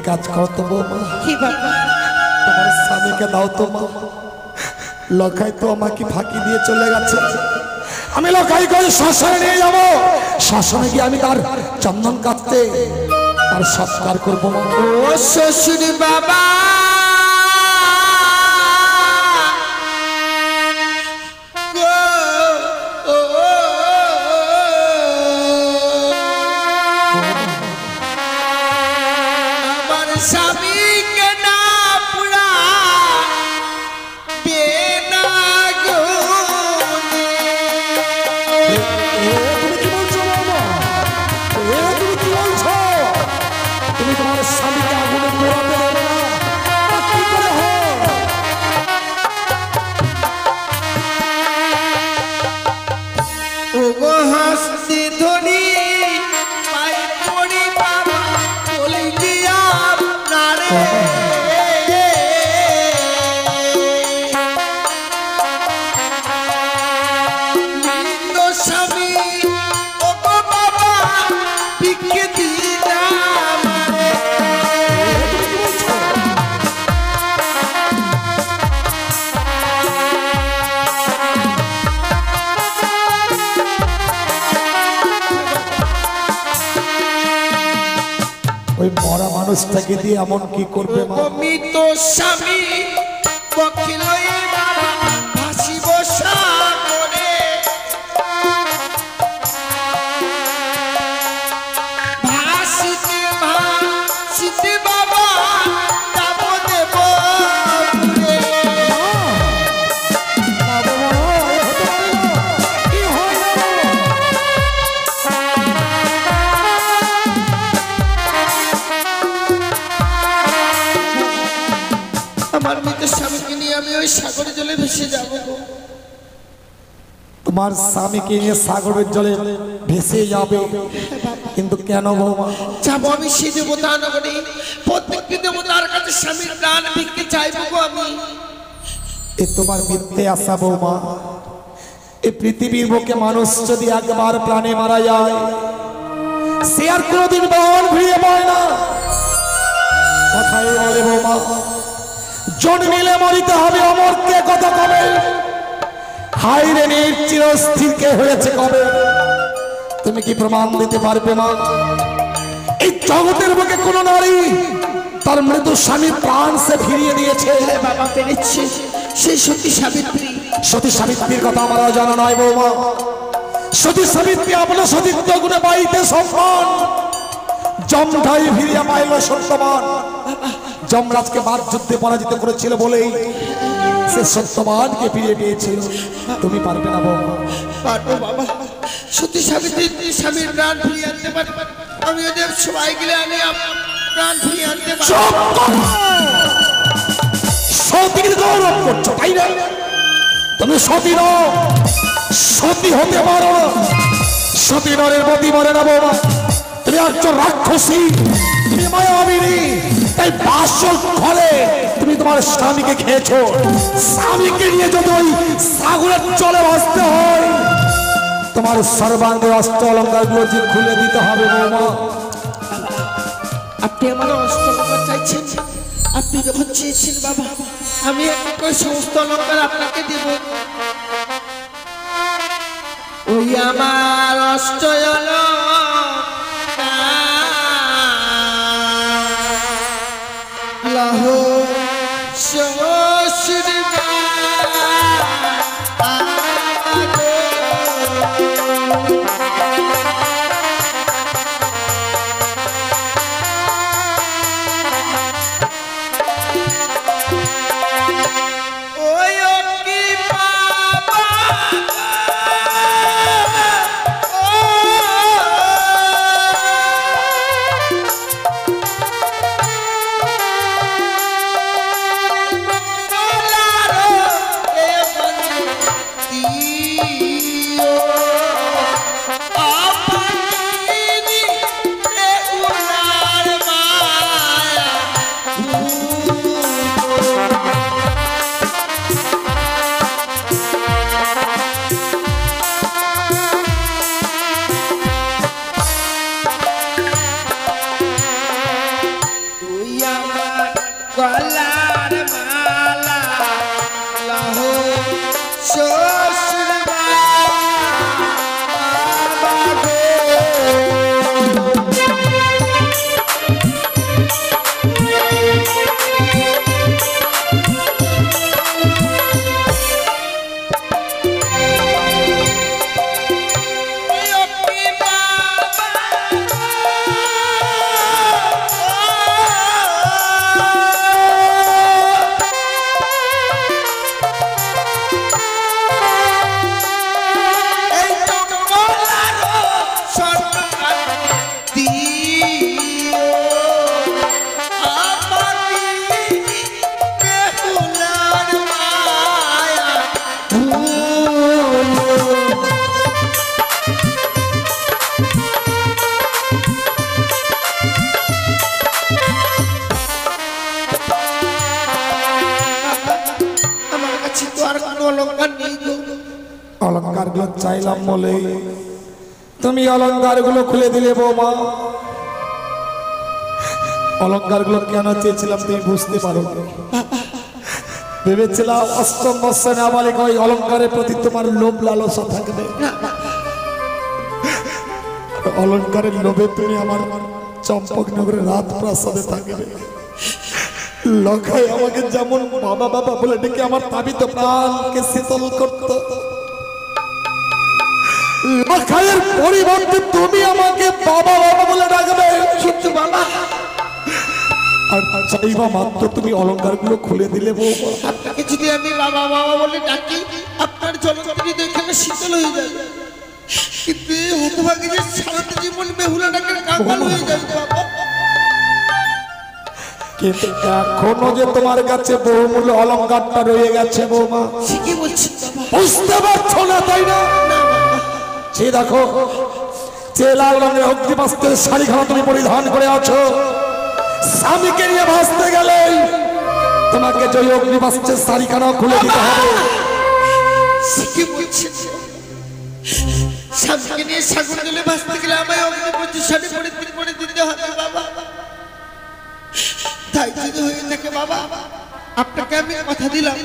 কাজ করো তো বৌমা, কি বাবা? তোমার স্বামীকে দাও তো মা। লখাই তো আমাকে ফাঁকি দিয়ে চলে গেছে, আমি লখাই করে শ্মশানে নিয়ে যাবো। শ্মশানে গিয়ে আমি তার চন্দন কাটতে তার সৎকার করবো মা। ও শ্বশুর বাবা, আমার স্বামীকে না পুরা বেনা গো। তুমি কি বলছো বাবা? তুমি কি বলছো? তুমি তোমার স্বামীকে আগুনে পোড়াতে দেবে না? তা কি করে হয়? ও গো হাসতে ধরি পায়ে পড়ি বাবা, চলে গিয়া আপনারে নিন্দ স্বামী। ও গো বাবা, ভিক্ষে দিন আমারে। ওই মরা মানুষটাকে দিয়ে এমন কি করবে মা? মৃত স্বামী পক্ষে লই বাবা, ভাসিব সাগরে। ভাসিতে ভাসিতে বাবা যাব দেব পুরে। আমার মৃত স্বামীকে নিয়ে আমি ওই সাগরে জলে ভেসে যাব গো। তোমার স্বামীকে নিয়ে সাগরের জলে ভেসে যাবে, কিন্তু কেন বৌমা? যাবো আমি সেই দেবতা নগরে, প্রত্যেকটি দেবতার কাছে স্বামীর প্রাণ ভিক্ষে চাইবো গো আমি। এ তোমার মিথ্যে আশা বৌমা। এই পৃথিবীর বুকে মানুষ যদি একবার প্রাণে মারা যায়, সে আর কোনোদিন প্রাণ ফিরিয়ে পায় না। কথাই বলে বৌমা, জন্মিলে মরিতে হবে, অমরকে কথা কবে? হায় রে নির চিরস্থির কে হয়েছে কবে? তুমি কি প্রমাণ দিতে পারবে মা? এই জগতের বুকে কোন নারী তার মৃত স্বামী প্রাণ সে ফিরিয়ে দিয়েছে? বাবা পেরেছে, সেই সতী সাবিত্রী। সতী সাবিত্রীর কথা আমার জানা নয় বৌমা। সতী সাবিত্রী আপনার সতীত্ব গুণে পাইতে সম্মান, যমঠাই ফিরিয়া পাইল সত্যবান। যমরাজকে বাদ যুদ্ধে পরাজিত করেছিল বলেই সে সত্যবানকে ফিরিয়ে পেয়েছিল। তুমি পারবে না বৌমা? পারবো বাবা, সতী সাবিত্রী স্বামীর প্রাণ ফিরিয়ে আনতে পারি। আমি ওদের সবাই গেলে আনে প্রাণ ফিরিয়ে আনতে পারি। সতীর গৌরব করছো তাই না? তুমি সতী নও, সতী হতে পারো না। সতী নরের মতি মরে না বৌমা। তুমি একজন রাক্ষসী, তুমি মায়াবিনী। তাই বাসর ঘরে তুমি তোমার স্বামীকে খেয়েছো। স্বামীকে নিয়ে যদি ওই সাগরের জলে ভাসতে হয়, তোমার সর্বাঙ্গে অস্ত্র অলঙ্কার গুলো যে খুলে দিতে হবে বৌমা। আপনি আমার অস্ত্র অলঙ্কার চাইছেন? আপনি যখন চেয়েছেন বাবা, আমি ওই সমস্ত অলঙ্কার আপনাকে দেব। ওই আমার অস্ত্র লাহ শ্বশুর গলার মালা লাহো শ্বশুর অলঙ্কার গুলো চাইলাম বলে তুমি অলঙ্কার গুলো খুলে দিলে বৌমা। অলঙ্কার গুলো কেন চেয়েছিলাম তুমি বুঝতে পারো? ভেবেছিলাম অষ্টম বৎসরে নাবালিকা ওই অলঙ্কারের প্রতি তোমার লোভ লালসা থাকবে। অলঙ্কারের লোভে তুমি আমার চম্পকনগরের রাত প্রাসাদে থাকবে। লখাই আমাকে যেমন বাবা বাবা বলে ডেকে আমার তাবিত প্রাণকে শীতল করত, লখাইয়ের পরিবর্তে তুমি আমাকে বাবা বাবা বলে ডাকবে। কিন্তু বাবা, আর চাইবা মাত্র তুমি অলঙ্কার গুলো খুলে দিলে বৌমা। আপনাকে যদি আমি বাবা বাবা বলে ডাকি আপনার জলকটি এখানে শীতল হয়ে যাবে, কিন্তু হতভাগী যে সারাটা জীবন বেহুলা ডাকে কাঙ্গাল হয়ে যাবে বাবা। কিন্তু এখনো যে তোমার কাছে বহুমূল্য অলঙ্কারটা রয়ে গেছে বৌমা, কি বলছি বুঝতে পারছো না তাই না? সে দেখো যে লাল রঙের অগ্নিবস্ত্রের শাড়িখানা তুমি পরিধান করে আছো, স্বামীকে নিয়ে ভাসতে গেলে তোমাকে জয় অগ্নিবস্ত্রের শাড়িখানা খুলে দিতে হবে। কি বলছি? স্বামীকে নিয়ে সাগর জলে ভাসতে গেলে আমায় অগ্নিবস্ত্রের শাড়ি পরে দিতে হবে বাবা। তাই যদি হয়ে থাকে বাবা, আপনাকে আমি কথা দিলাম,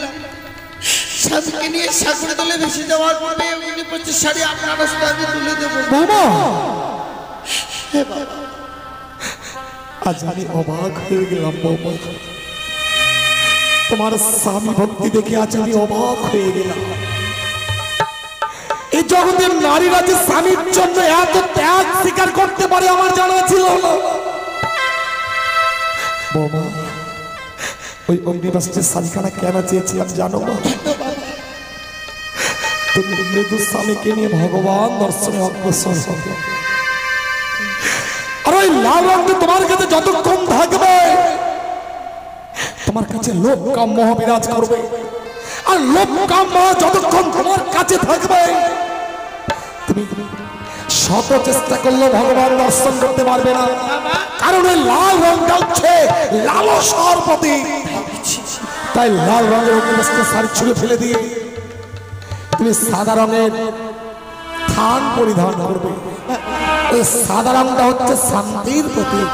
স্বামীকে নিয়ে সাগরে তলে ভেসে যাওয়ার পরে অগ্নিবস্ত্রের শাড়ি আপনার রাস্তায় আমি তুলে দেবো বাবা। হে বাবা, আজ আমি অবাক হয়ে গেলাম বাবা, তোমার স্বামী ভক্তি দেখে আজ আমি অবাক হয়ে গেলাম। এই জগতের নারীরা যে স্বামীর জন্য এত ত্যাগ স্বীকার করতে পারে আমার জানা ছিল না। বাবা, ওই অগ্নিবস্ত্রের শাড়িখানা কেন চেয়েছিলাম জানো না? তুমি মৃদু স্বামীকে নিয়ে ভগবান দর্শনে অগ্রসর হবে। আর ওই লাল রঙটা তোমার কাছে যতক্ষণ থাকবে তোমার কাছে লোভ কাম মোহ বিরাজ করবে। আর লোভ কাম মোহ যতক্ষণ তোমার কাছে থাকবে তুমি শত চেষ্টা করলেও ভগবান দর্শন করতে পারবে না। কারণ ওই লাল রঙটা হচ্ছে লালসার প্রতীক। তাই লাল রঙের অগ্নিবস্ত্রের শাড়ি ছুঁড়ে ফেলে দিয়ে তুমি সাদা রঙের থান পরিধান করবে। এই সাদা রঙটা হচ্ছে শান্তির প্রতীক।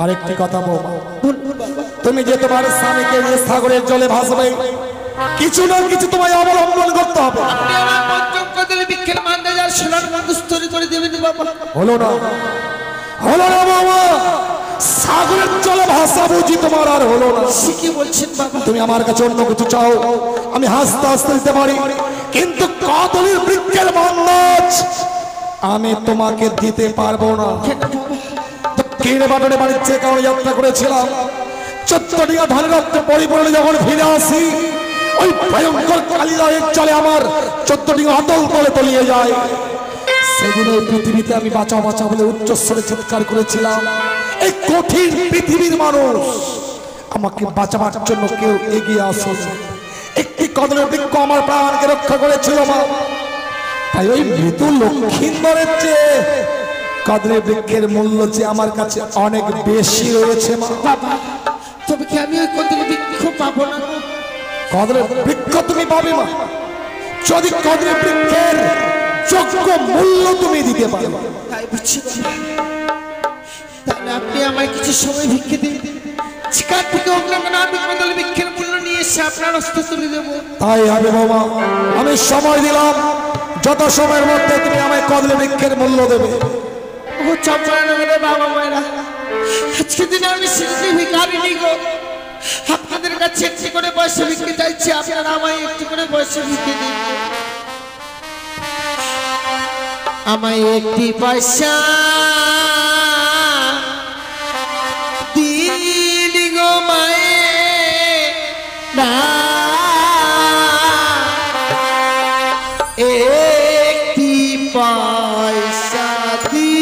আরেকটি কথা বলবো, তুমি যে তোমার স্বামীকে নিয়ে সাগরের জলে ভাসবে, কিছু না কিছু তোমায় অবলম্বন করতে হবে। হলো না, হলো না বাবা, সাগরের জলে ভাষা বুঝি তোমার আর হলো না। কি বলছেন বাবা? তুমি আমার কাছে অন্য কিছু চাও, আমি হাসতে হাসতে দিতে পারি, কিন্তু কদলীর বৃক্ষের মান্যত আমি তোমাকে দিতে পারবো না। দক্ষিণ বাটনে বাড়ির চেয়ে কারণে যাত্রা করেছিলাম, 14 ধানের রক্তে পরিপূর্ণে যখন ফিরে আসি, ওই ভয়ঙ্কর কালিদায়ের চলে আমার 14 অতল তলে তলিয়ে যায়। সেদিন এই পৃথিবীতে আমি বাঁচাও বাঁচাও বলে উচ্চস্বরে চিৎকার করেছিলাম। এই কঠিন পৃথিবীর মানুষ আমাকে বাঁচাবার জন্য কেউ এগিয়ে আসে। একটি কদলের বৃক্ষ আমার প্রাণকে রক্ষা করেছিল মা। তাই ওই মৃত্যু লক্ষ্মীন্দরের চেয়ে কদলের বৃক্ষের মূল্য যে আমার কাছে অনেক বেশি রয়েছে মা। বাবা, তবে কি আমি ওই কদলের বৃক্ষ পাবো না? কদলের বৃক্ষ তুমি পাবে মা, যদি কদলের বৃক্ষের যোগ্য মূল্য তুমি দিতে পারো। তাই বুঝছি কাছে সবাই ভিক্ষে দিন, যেখান থেকে হোক না কেন আমি কদলে ভিক্ষের মূল্য নিয়ে এসে আপনার হস্তে তুলে দেবো। তাই হবে বৌমা, আমি সময় দিলাম, যত সময়ের মধ্যে তুমি আমায় কদলে বৃক্ষের মূল্য দেবে। ও চম্পলানগরের বাবা মায়েরা, আজকে দিনে আমি শিল্পী ভিখারিনী গো, আপনাদের কাছে একটি করে পয়সা ভিক্ষে চাইছি, আপনারা আমায় একটি করে পয়সা ভিক্ষে দিন। আমায় একটি পয়সা দিন গো মায়ে না, একটি পয়সা দিন।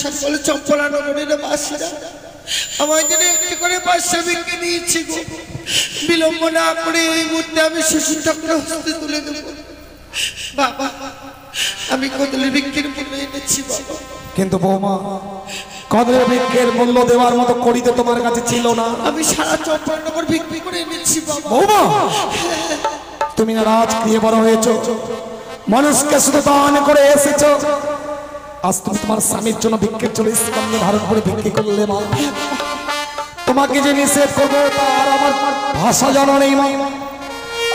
সকল চম্পলানগরের বাসীরা আমার জন্য একটি করে পয়সা ভিক্ষে দিয়েছি গো, বিলম্ব না করে এই মুহূর্তে আমি শ্বশুর ঠাকুরের হস্তে তুলে দেব। বাবা, আমি কদলে ভিক্ষের মূল্য এনেছি বাবা। কিন্তু বৌমা, কদলে বৃক্ষের মূল্য দেওয়ার মতো করিতে তোমার কাছে ছিল না। আমি সারা চম্পলানগর ভিক্ষে করে এনেছি বাবা। বৌমা, তুমি না রাজগৃহে বড় হয়েছো, মানুষকে শুধু দান করে এসেছো, আজ তুমি তোমার স্বামীর জন্য ভিক্ষের চলে ইসলামে ধারণ করে ভিক্ষে করলে মা, তোমাকে যে নিষেধ করবো তার আমার ভাষা জানা নেই মা।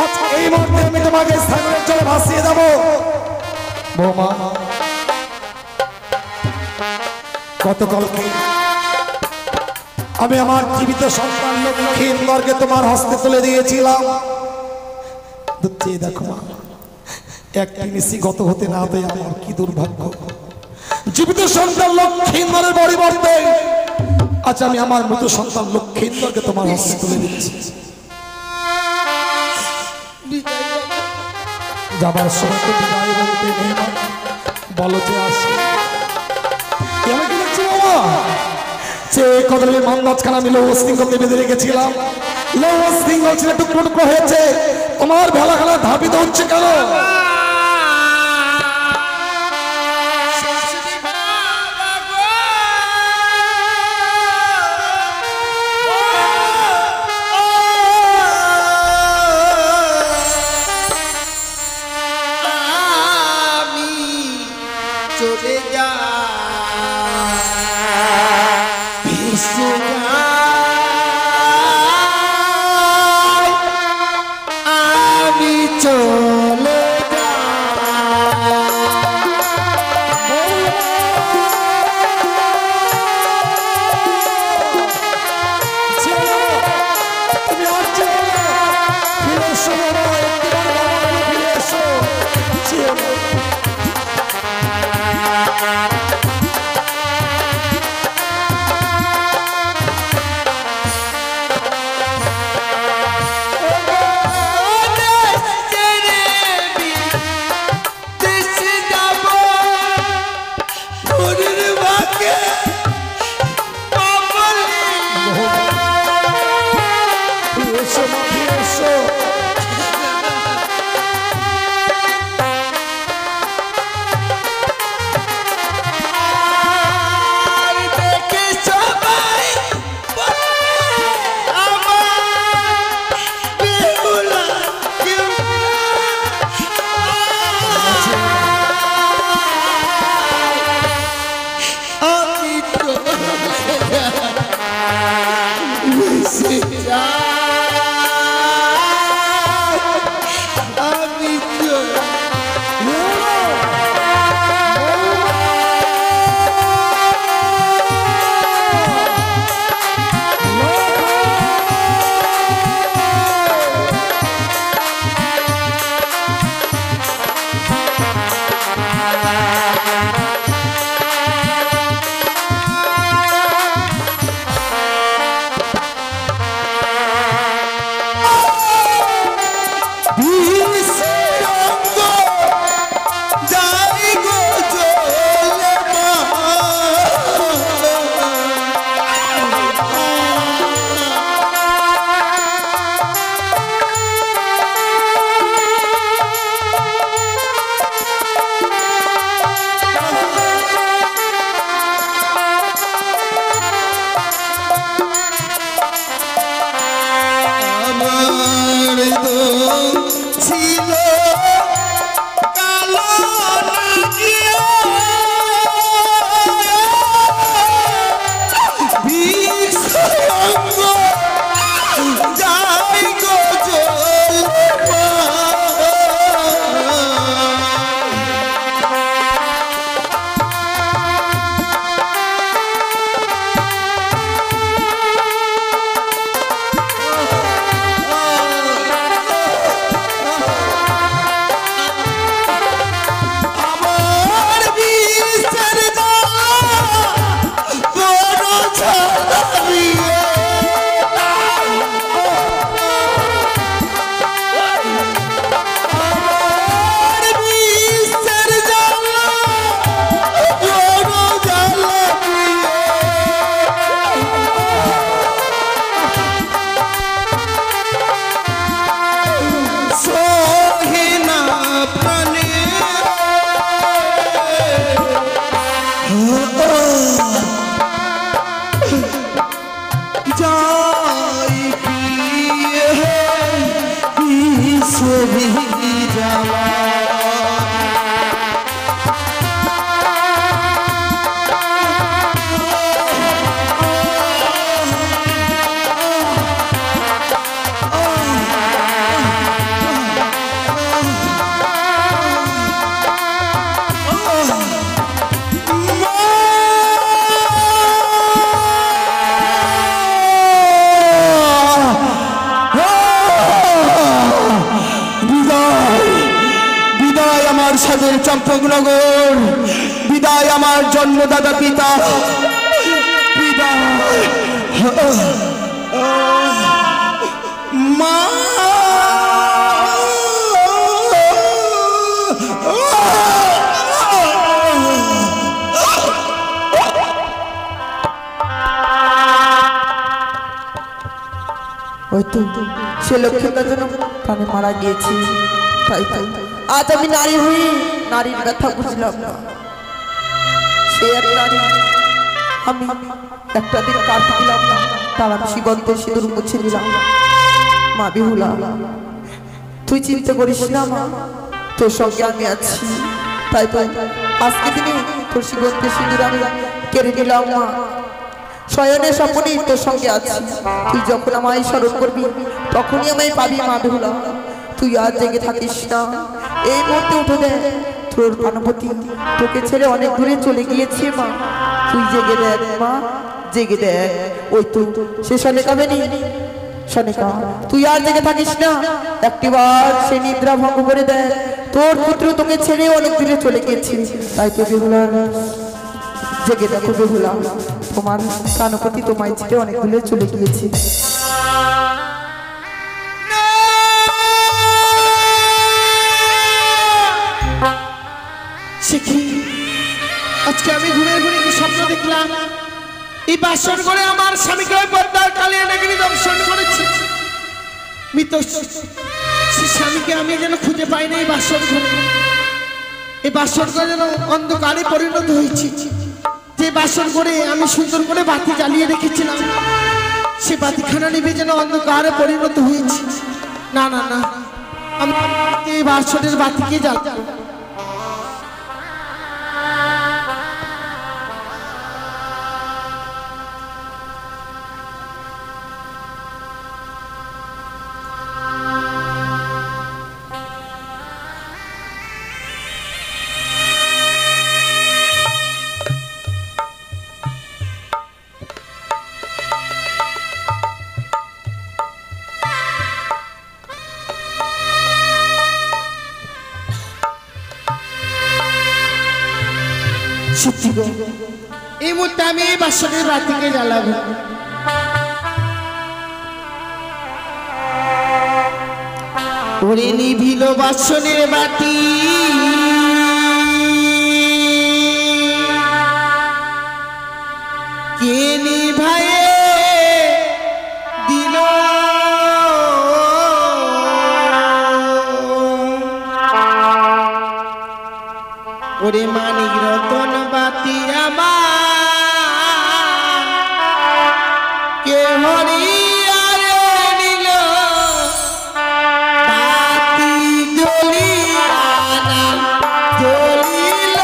আজ এই মুহূর্তে আমি তোমাকে সাগরের জলে ভাসিয়ে দেবো। বৌমা, গতকালকে আমি আমার জীবিত সন্তান লক্ষ্মীন্দরকে তোমার হস্তে তুলে দিয়েছিলাম। দেখো মা, একটি নিশি গত হতে না হতে আমার কি দুর্ভাগ্য, জীবিত সন্তান লক্ষ্মীন্দরের পরিবর্তে আজ আমি আমার মৃত সন্তান লক্ষ্মীন্দরকে তোমার হস্তে তুলে দিচ্ছি। যাবার সময় তো বিদায় বলতে নেই, বলো যে আসি। যে কদলের মান্দাজখানা আমি লৌহ শৃঙ্খলকে বেঁধে রেখেছিলাম, লৌহ শৃঙ্খল ছিল টুকরো টুকরো হয়েছে, তোমার ভেলা খেলা ধাবিত হচ্ছে কেন? চম্পকনগর। বিদায় আমার জন্মদাতা পিতা, বিদায় মা। হয়তো সে লক্ষ্মীটার জন্য প্রাণে মারা গিয়েছি, তাই তাই আজ আমি নারী হয়ে নারীর ব্যথা বুঝলাম না। সে এক নারী, আমি একটা দিন কাটতে দিলাম না, তার আমি শিবন্তের সিঁদুর মুছে দিলাম। মা বিহুলা, তুই চিন্তা করিস না মা, তোর সঙ্গে আমি আছি। তাই তাই আজকে দিনে তোর শিবন্তের সিঁদুর আমি কেড়ে নিলাম মা। শয়নের স্বপ্নে তোর সঙ্গে আছি, তুই যখন আমায় স্মরণ করবি তখনই আমায় পাবি মা বিহুলা। তুই আর জেগে থাকিস না, এই মুহূর্তে উঠে দে। তোর প্রাণপতি তোকে ছেড়ে অনেক দূরে চলে গিয়েছে মা, তুই জেগে দেখ মা, জেগে দেখ। ওই তুই সে সনেকা বেনি, সনেকা তুই আর জেগে থাকিস না, একটিবার সে নিদ্রা ভঙ্গ করে দেখ। তোর পুত্র তোকে ছেড়ে অনেক দূরে চলে গিয়েছে, তাই তো বিহুলা জেগে দেখো বিহুলা, তোমার প্রাণপতি তোমায় ছেড়ে অনেক দূরে চলে গিয়েছে। আজকে আমি ঘুরে ঘুরে কি স্বপ্ন দেখলাম, এই বাসর করে আমার স্বামীকে ওই পর্দার কালিয়া নাগিনী দর্শন করেছি। মৃত সে স্বামীকে আমি যেন খুঁজে পাই না। এই বাসর ঘরে, এই বাসর ঘরে যেন অন্ধকারে পরিণত হয়েছি। যে বাসর ঘরে আমি সুন্দর করে বাতি জ্বালিয়ে রেখেছিলাম, সে বাতিখানা নিভে যেন অন্ধকারে পরিণত হয়েছি। না না না, আমি এই বাসরের বাতিকে জ্বালাবো। সত্যি গো, এই মুহূর্তে আমি এই বাসনের বাতিকে জ্বালাবো। ওরে নিভিল বাসনের বাতি, কে নিভায়ে দিল ওরে মানিক রতন বাতি আমার কে হরিয়ারে নিল বাতি জ্বলিয়া না জ্বলিল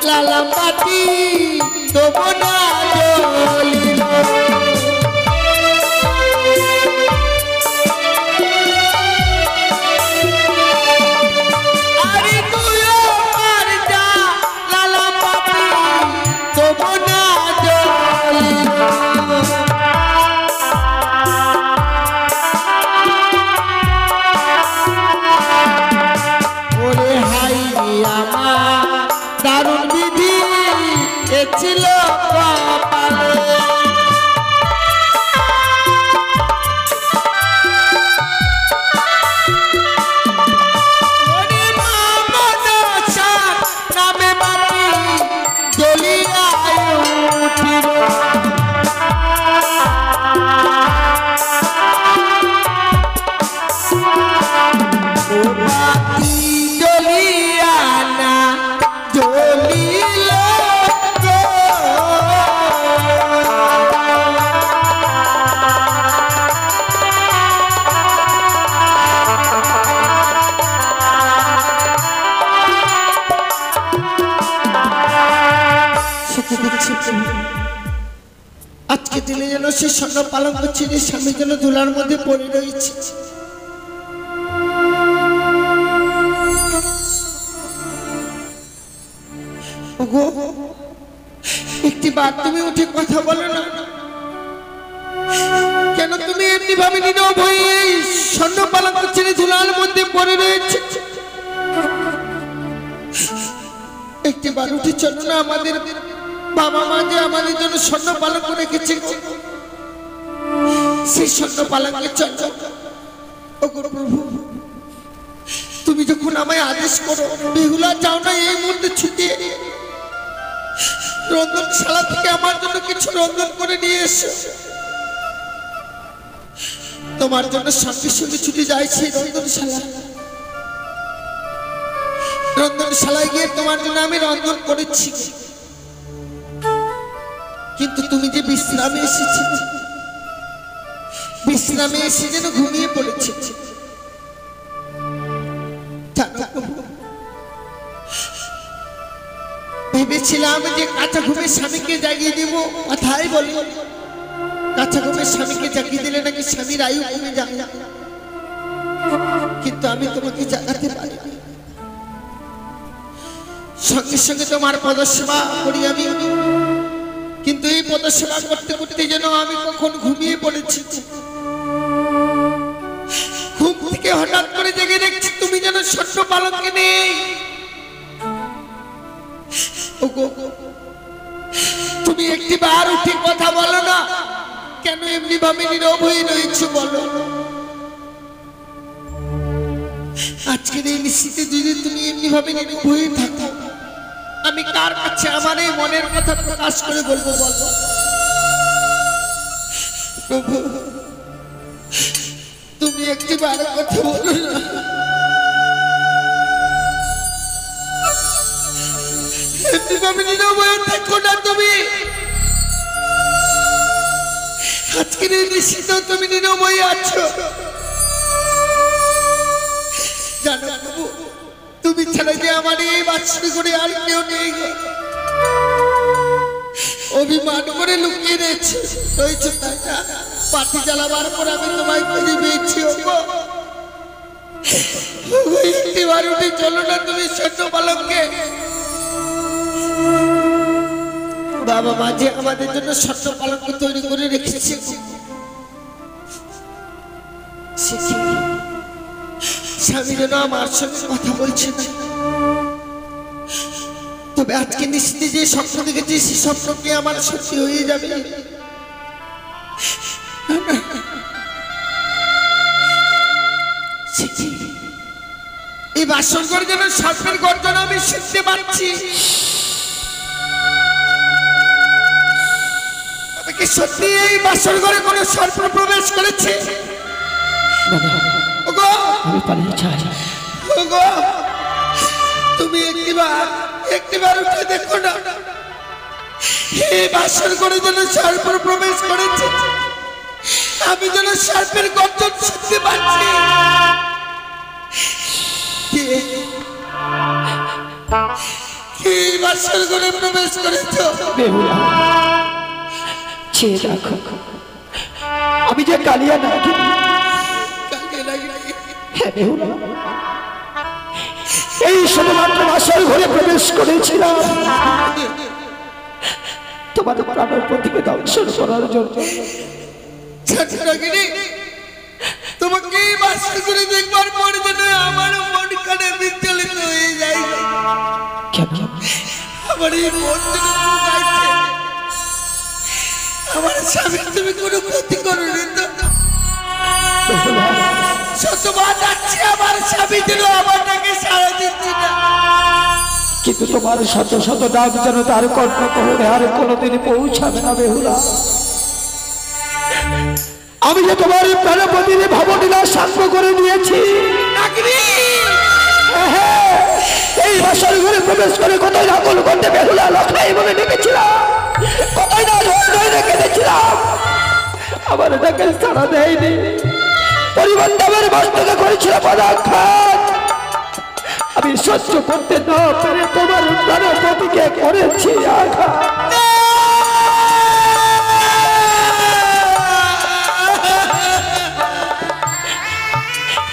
লালাপাতি তবু না জ্বলিল আরে তুইও পার যা লালাপাতি তবু না জ্বলিল ওরে হাই আমার ছিল কপালে আজকে দিনে যেন সে স্বর্ণ পালঙ্ক ছিঁড়ে স্বামী যেন ধুলার মধ্যে পড়ে রয়েছে। একটি বার তুমি উঠে কথা বলো না কেন? তুমি এমনি ভাবে নীরব হয়ে স্বর্ণ পালঙ্ক ছিঁড়ে ধুলার মধ্যে পড়ে রয়েছে। একটি বার উঠে চলো না, আমাদের বাবা মা যে আমাদের জন্য স্বর্ণ পালঙ্ক রেখেছে সেই স্বর্ণ পালঙ্কে চলো। ওগো প্রভু, তুমি যখন আমায় আদেশ করো বেহুলা যাও না এই মুহূর্তে ছুটে রন্ধনশালা থেকে আমার জন্য কিছু রন্ধন করে নিয়ে এসো। তোমার জন্য সঙ্গে সঙ্গে ছুটে যাই সেই রন্ধনশালায় গিয়ে তোমার জন্য আমি রন্ধন করেছি, কিন্তু তুমি যে বিশ্রামে এসেছি, বিশ্রামে এসে যেন ঘুমিয়ে পড়েছি। ভেবেছিলাম যে কাঁচা ঘুমে স্বামীকে জাগিয়ে দিব, কথাই বলি কাঁচা ঘুমে স্বামীকে জাগিয়ে দিলে নাকি স্বামীর আয়ু কমে যায়, কিন্তু আমি তোমাকে জাগাতে পারি। সঙ্গে সঙ্গে তোমার পদসেবা করি আমি, কিন্তু এই পদসেবা করতে করতে যেন আমি কখন ঘুমিয়ে পড়েছি। ঘুম থেকে হঠাৎ করে জেগে দেখছি তুমি যেন স্বর্ণ পালঙ্কে নেই। তুমি একটি বার উঠে কথা বলো না কেন? এমনি ভাবে নীরব হয়ে রয়েছে বলো। আজকের এই নিশ্চিতে যদি তুমি এমনি ভাবে নীরব হয়ে থাকো, আমি কার কাছে আমার এই মনের কথা প্রকাশ করে বলবো বলবো? প্রভু, তুমি একটি বার কথা বলো না। এমনি ভাবে নীরব হয়ে থাকো না তুমি। আজকের এই নিশ্চিত তুমি নীরব হয়ে আছো। জানো প্রভু, তুমি ছাড়া যে আমার এই বাচ্চা করে আর কেউ নেই। অভিমান করে লুকিয়ে রয়েছে তাই না? পাটি জ্বালাবার পর আমি তোমায় খুঁজে পেয়েছি। একটিবার উঠে চলো না তুমি স্বর্ণ পালঙ্কে। বাবা মা যে আমাদের জন্য স্বর্ণ পালঙ্ক তৈরি করে রেখেছে, স্বামী যেন আমার সঙ্গে কথা বলছে না। তবে আজকে নিশ্চিত যে স্বপ্ন দেখেছি সেই স্বপ্নকে আমার সত্যি হয়ে যাবে। এই বাসন ঘরে যেন সর্পের গর্জন আমি শুনতে পাচ্ছি। তবে কি সত্যি এই বাসন ঘরে কোনো সর্প প্রবেশ করেছে? তুমি একটিবার উঠে দেখো না, এই বাসন ঘরে যেন সর্প প্রবেশ করেছে। আমি যেন সর্পের গর্জন শুনতে পাচ্ছি। কি বাসন ঘরে প্রবেশ করেছ? আমি যে কালিয়া নাগিনী, এই শুধুমাত্র বাসর ঘরে প্রবেশ করেছিলাম তোমার প্রাণের প্রতিকে দর্শন করার জন্য। তোমাকে বাসর ঘরে দেখবার পর যেন আমার মন কানে বিচলিত হয়ে যায়। আমার এই মন যেন স্বামী তুমি কোনো ক্ষতি করোনি তো? শতবার যাচ্ছি আমার স্বামী যেন আমাকে সারা দিচ্ছি না, কিন্তু তোমার শত শত ডাক যেন তার কর্ণকহরে আর কোনোদিন পৌঁছাবে না বেহুলা। আমি যে তোমার প্রাণপতির ভাবনীলা সাঙ্গ করে নিয়েছি, এই বাসর ঘরে প্রবেশ করে কতই রাগল করতে বেহুলা লখাই বলে ডেকেছিলাম, কতই না ঝড় কেঁদেছিলাম, আমার ডাকে সাড়া দেয়নি। পরিবন্ধবের বস্তুকে করেছিল পদাঘাত, আমি সহ্য করতে না পেরে তোমার প্রাণপতিকে করেছি আঘাত।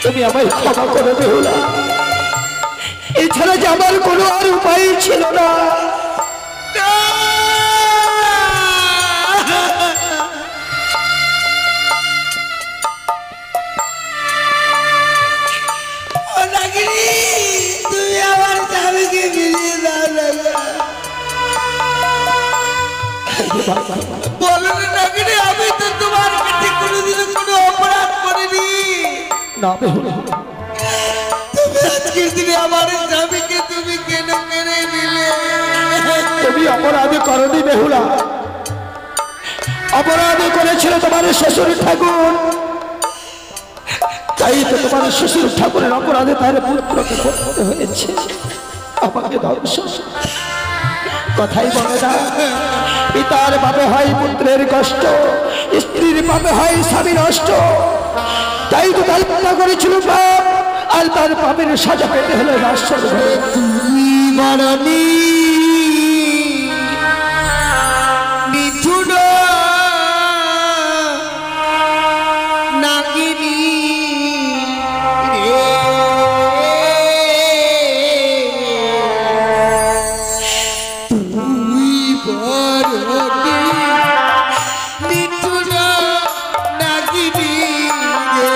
তুমি আমায় ক্ষমা করে বেহুলা, এছাড়া যে আমার কোনো আর উপায় ছিল না। তুমি আমার স্বামীকে ফিরিয়ে দাও না, বলো না নাগিনী, আমি তো তোমার কাছে কোনোদিনও কোনো অপরাধ করিনি। না বেহুলা, তুমি আজকের দিনে আমার স্বামীকে তুমি কেন কেড়ে নিলে? তুমি অপরাধী করনি বেহুলা, অপরাধী করেছিল তোমার শ্বশুর ঠাকুর, তাই তো তোমার শ্বশুর ঠাকুরের অপরাধে তার পুত্রকে করতে হয়েছে আমাকে ধ্বংস। কথাই বলে না, পিতার পাপে হয় পুত্রের কষ্ট, স্ত্রীর পাপে হয় স্বামী নষ্ট, তাই তো তার পিতা করেছিল পাপ, আর তার পাপের সাজা পেতে হলে রাষ্ট্র। তুমি বরণী মিঠুন নাগিনী রে, তুমি বরণী মিঠুন নাগিনী রে।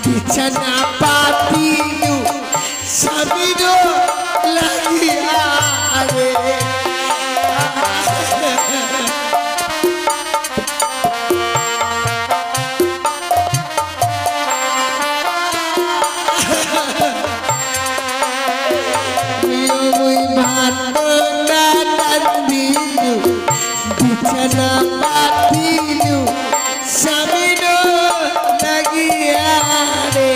বিছানা পাতিলু স্বামীর লাগিয়া রে, বিছানা পাতিলু স্বামীর লাগিয়া রে।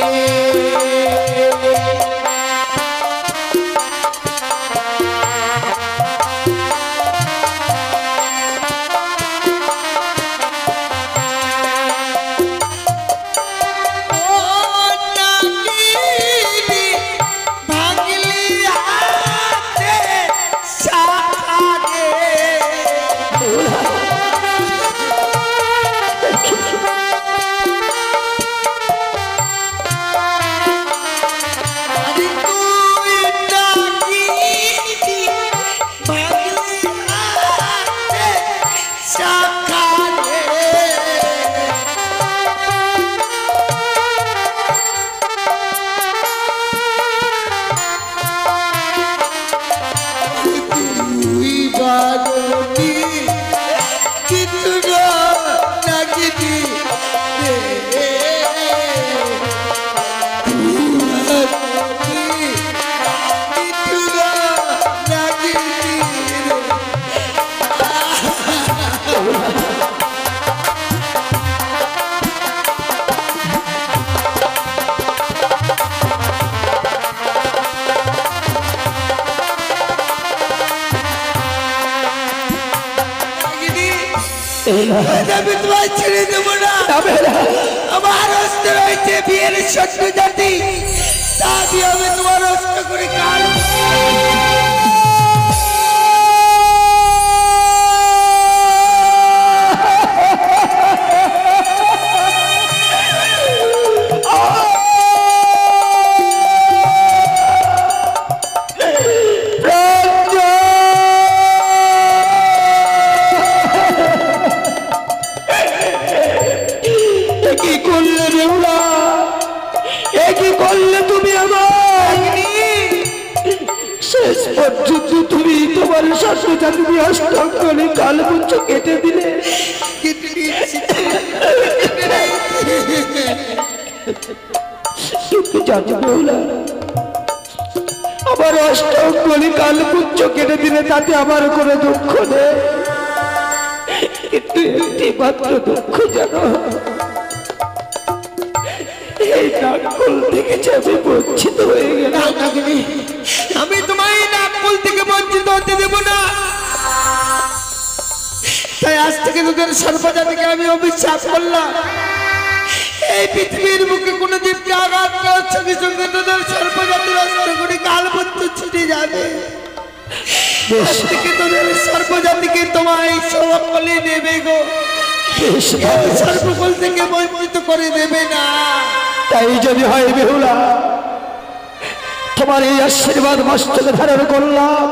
আমি তোমায় ছেড়ে দেবো না। আমার অস্ত্র রয়েছে বিয়ের শত্রু জাতি, তা দিয়ে আমি তোমার অস্ত্র করে কাল তুমি তোমার শাশুড়ি জাতি দিয়ে অষ্টকলে কালপুঞ্জ কেটে দিলে। আমার অষ্টকলে কালপুঞ্জ কেটে দিলে তাতে আমার কোনো দুঃখ নেই, কিন্তু একটি মাত্র দুঃখ জানো, এই নাকফুল থেকে আমি বঞ্চিত হয়ে গেলাম। আমি তোমায় নাকফুল থেকে বঞ্চিত হতে দেব না। তাই আজ থেকে তোদের সর্বজাতিকে আমি অভিশাপ করলাম, এই পৃথিবীর বুকে কোনো জীবকে আঘাত করার সঙ্গে সঙ্গে তোদের সর্বজাতির অস্ত্র করে কালবন্ধ ছুটে যাবে। আজ থেকে তোদের সর্বজাতিকে তোমায় সকলে নেবে গো, সর্বকুল থেকে বঞ্চিত করে দেবে না। তাই যদি হয় বেহুলা, তোমার এই আশীর্বাদ মস্তকে ধারণ করলাম,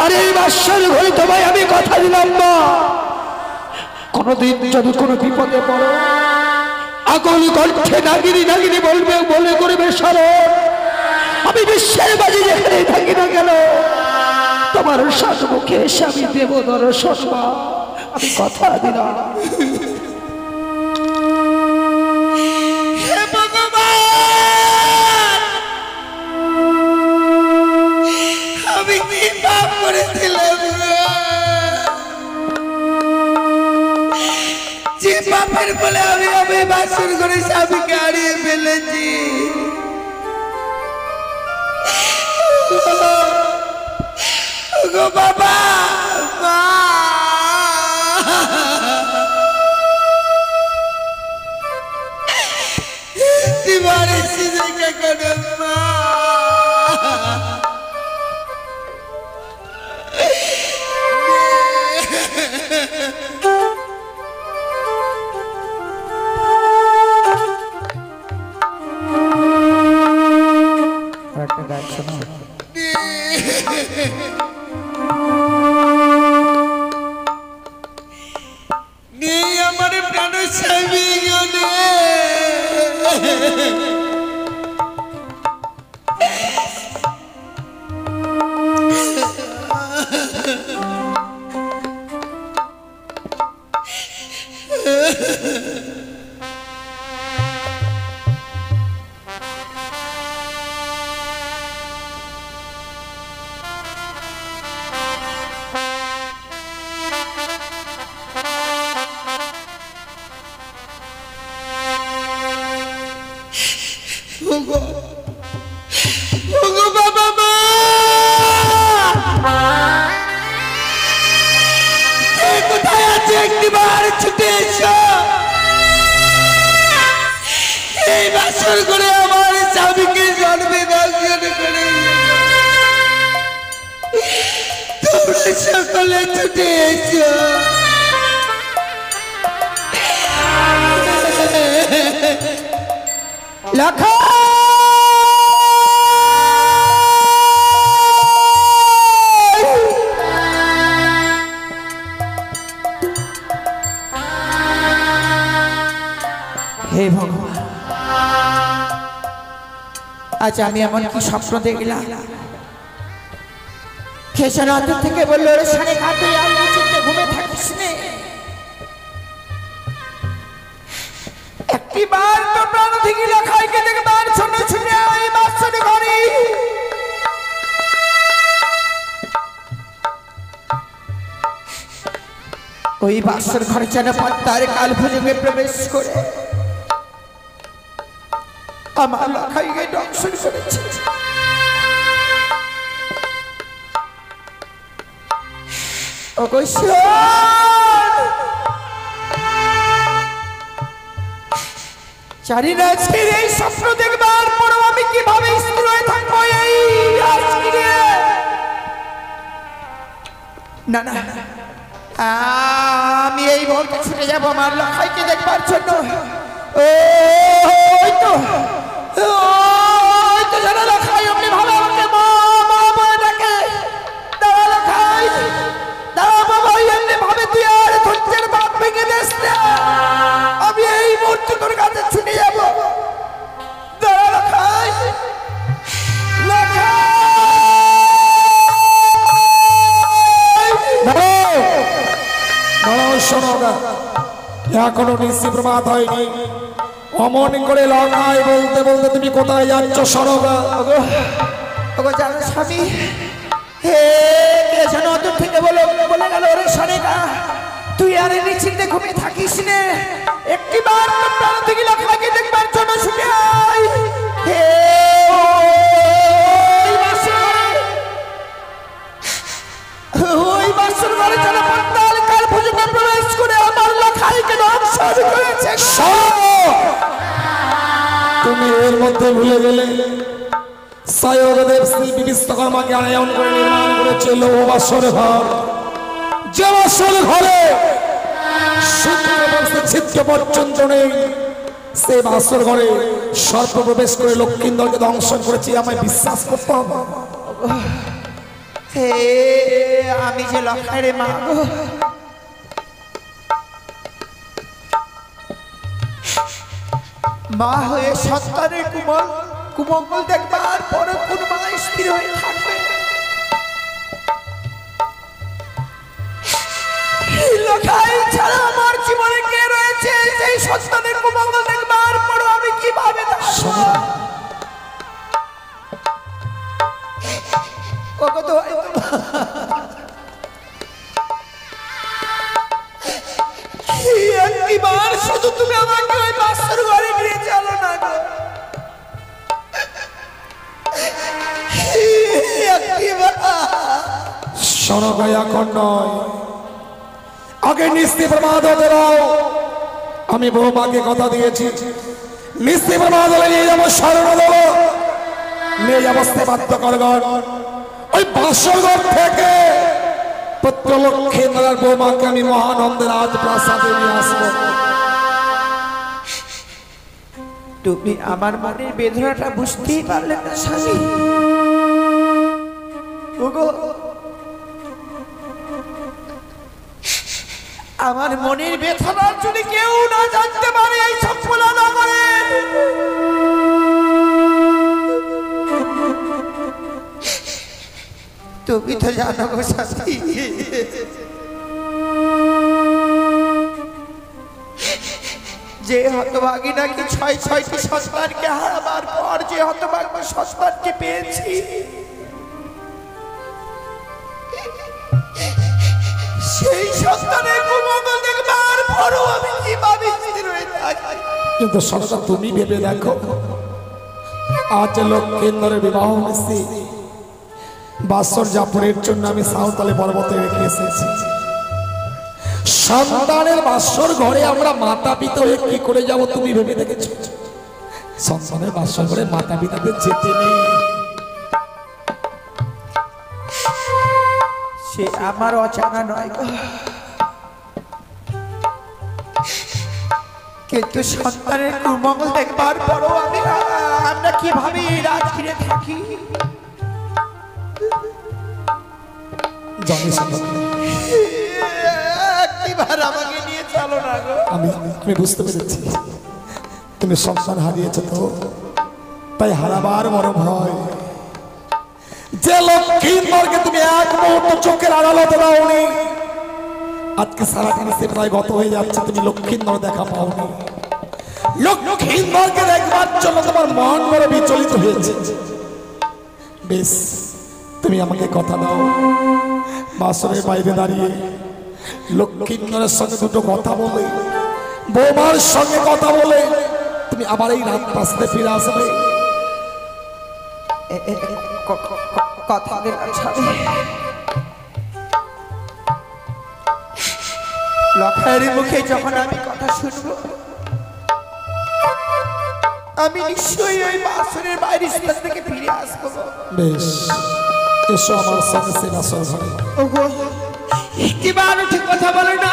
আর এই বাসর ঘরে তোমায় আমি কথা দিলাম না, কোনদিন যদি কোনো বিপদে পড়ো আগুন কণ্ঠে নাগিনী নাগিনী বলবে বলে করবে স্মরণ, আমি বিশ্বের বাজি যেখানেই থাকি না কেন তোমার সম্মুখে এসে আমি দেব দর্শন, আমি কথা দিলাম। আমি কি পাপ করেছিলাম যে পাপের ফলে আমি বাসর করে স্বামীকে হারিয়ে ফেলেছি। গো বাবা, মা, দিবারে সিজে করে মা, একটা গান শোনো। আমার প্রাণ স্বামী একটিবার ছুটে এসো, এই বাসর করে আমার স্বামীকে জন্মে দর্শন করে তোমরা সকলে ছুটে এসো। লাখা হে ভগবান, আজ আমি এমন কি স্বপ্ন দেখলাম। খেসান অন্তর থেকে বললো ওর সাড়ে ঘাটে আমি চিন্তে ঘুমে থাকিস নে, একটি বার তো প্রাণ থেকে লেখাইকে দেখবার শুনে শুনে ওই বাসনে ঘরে ওই বাসর ঘরে যেন পদ্মার কাল ভুজুগে প্রবেশ করে আমার লেখাইকে দংশন করেছে। ও জানি না আজকের এই স্বপ্ন দেখবার পরও আমি কিভাবে স্থির হয়ে থাকবো এই রাজগিরে। না না, আমি এই মুহূর্তে ছুটে যাবো আমার লখাইকে দেখবার জন্য। ওই তো জানা লখাই অমনি ভাবে আমাকে মা মা বলে ডাকে। দাঁড়া লখাই, দাঁড়া বাবা, এমনি ভাবে তুই আর ধৈর্যের বাপ ভেঙে দিস না। আমি এই মুহূর্তে তোর কাছে ছুটে যাবো। দাঁড়া লখাই, লখাই। এখনো নিশ্চিত প্রমাদ হয়নি। অমন করে লড়াই বলতে বলতে তুমি কোথায় যাচ্ছ? সরগা জানো স্বামী, হে কে যেন দূর থেকে বলে গেল, ওরে সরেগা তুই আর নিশ্চিন্তে ঘুমিয়ে থাকিস নে, একটিবার তোর প্রাণ থেকে লখাইকে দেখবার জন্য ছুটে আয়। হে ওই বাসর ঘরে যেন পর্দার কাল পর্যন্ত প্রবেশ করে আমার লখাইকে ধ্বংস করেছে। তুমি এর মধ্যে ভুলে গেলে সায়রদেব শিল্পী বিশ্বকর্মাকে আয়োজন করে নির্মাণ করেছিল ও বাসর ঘর, যে বাসর ঘরে ছিদ্র পর্যন্ত নেই। সে বাসর ঘরে সর্প প্রবেশ করে লক্ষ্মীন্দরকে দংশন করেছি, আমায় বিশ্বাস করতে হবে। হে আমি যে লখাইরে মা গো, মা হয়ে সন্তানের কুমঙ্গল দেখবার পরে কোন মা স্থির হয়ে থাকবে? লখাই ছাড়া আমার জীবনে কে রয়েছে সেই সন্তানের কুমঙ্গল দেখবার পরও আমি কিভাবে থাকবো? একবার শুধু তুমি আমাকে ওই বাসর ঘরে নিয়ে চলো না গো। শোনো ভাই, এখন নয়, আগে নিশ্চিত প্রমাদ হতে দাও। আমি বৌমাকে কথা দিয়েছি, নিশ্চিত প্রমাদ হলে নিয়ে যাবো স্মরণ দেবো, নিয়ে যাবো বাধ্য করগণ। ওই বাসরঘর থেকে পুত্র লক্ষ্মীন্দরের বৌমাকে আমি মহানন্দের রাজ প্রাসাদে নিয়ে আসবো। তুমি আমার মনের বেদনাটা বুঝতেই পারলে না স্বামী। আমার মনের বেদনার যদি কেউ না জানতে পারে এই সম্পূর্ণ নগরে, তুমি তো জানো গো স্বামী, যে হতভাগী নাকি ছয়টি সন্তানকে হারাবার পর যে হতভাগ্য সন্তানকে পেয়েছি, সেই সন্তানের কুমঙ্গল দেখবার পরও আমি কিভাবে স্থির হয়ে থাকি? কিন্তু সরকার তুমি ভেবে দেখো, আজ লক্ষ্মীন্দরের বিবাহ মিশি বাসর যাপনের জন্য আমি সাঁওতালি পর্বতে রেখে এসেছি। সন্তানের বাসর ঘরে আমরা মাতা পিতা হয়ে কি করে যাব তুমি ভেবে দেখেছো? সন্তানের বাসর ঘরে মাতা পিতাদের যেতে নেই। সে আমার অজানা নয় গো, কিন্তু সন্তানের কুমঙ্গল দেখবার পরও আমরা কিভাবে রাজগিরে থাকি? আমাকে নিয়ে চলো না গো। আমি বুঝতে পেরেছি তুমি সন্তান হারিয়েছ, তো তাই হারাবার বড় ভয়। যে লক্ষ্মীন্দরকে তুমি এক মুহূর্ত চোখের আড়ালতে দাওনি, আজকে সারাটা সে প্রায় গত হয়ে যাচ্ছে, তুমি লক্ষ্মীন্দর দেখা পাওনি। লক্ষ্মীন্দরকে দেখবার জন্য তোমার মন বড় বিচলিত হয়েছে। বেশ, তুমি আমাকে কথা দাও, বাসরের বাইরে দাঁড়িয়ে লক্ষ্মীন্দরের সঙ্গে দুটো কথা বলে, বৌমার সঙ্গে কথা বলে তুমি আবার এই রাত পাশে ফিরে আসবে। কথা দিলাম স্বামী, লখাইয়ের মুখে যখন আমি কথা শুনবো আমি নিশ্চয়ই ওই বাসনের বাইরে স্থান থেকে ফিরে আসবো। বেশ, এসো আমার সঙ্গে সে বাসর ঘরে। ওগো একবার উঠে কথা বলো না।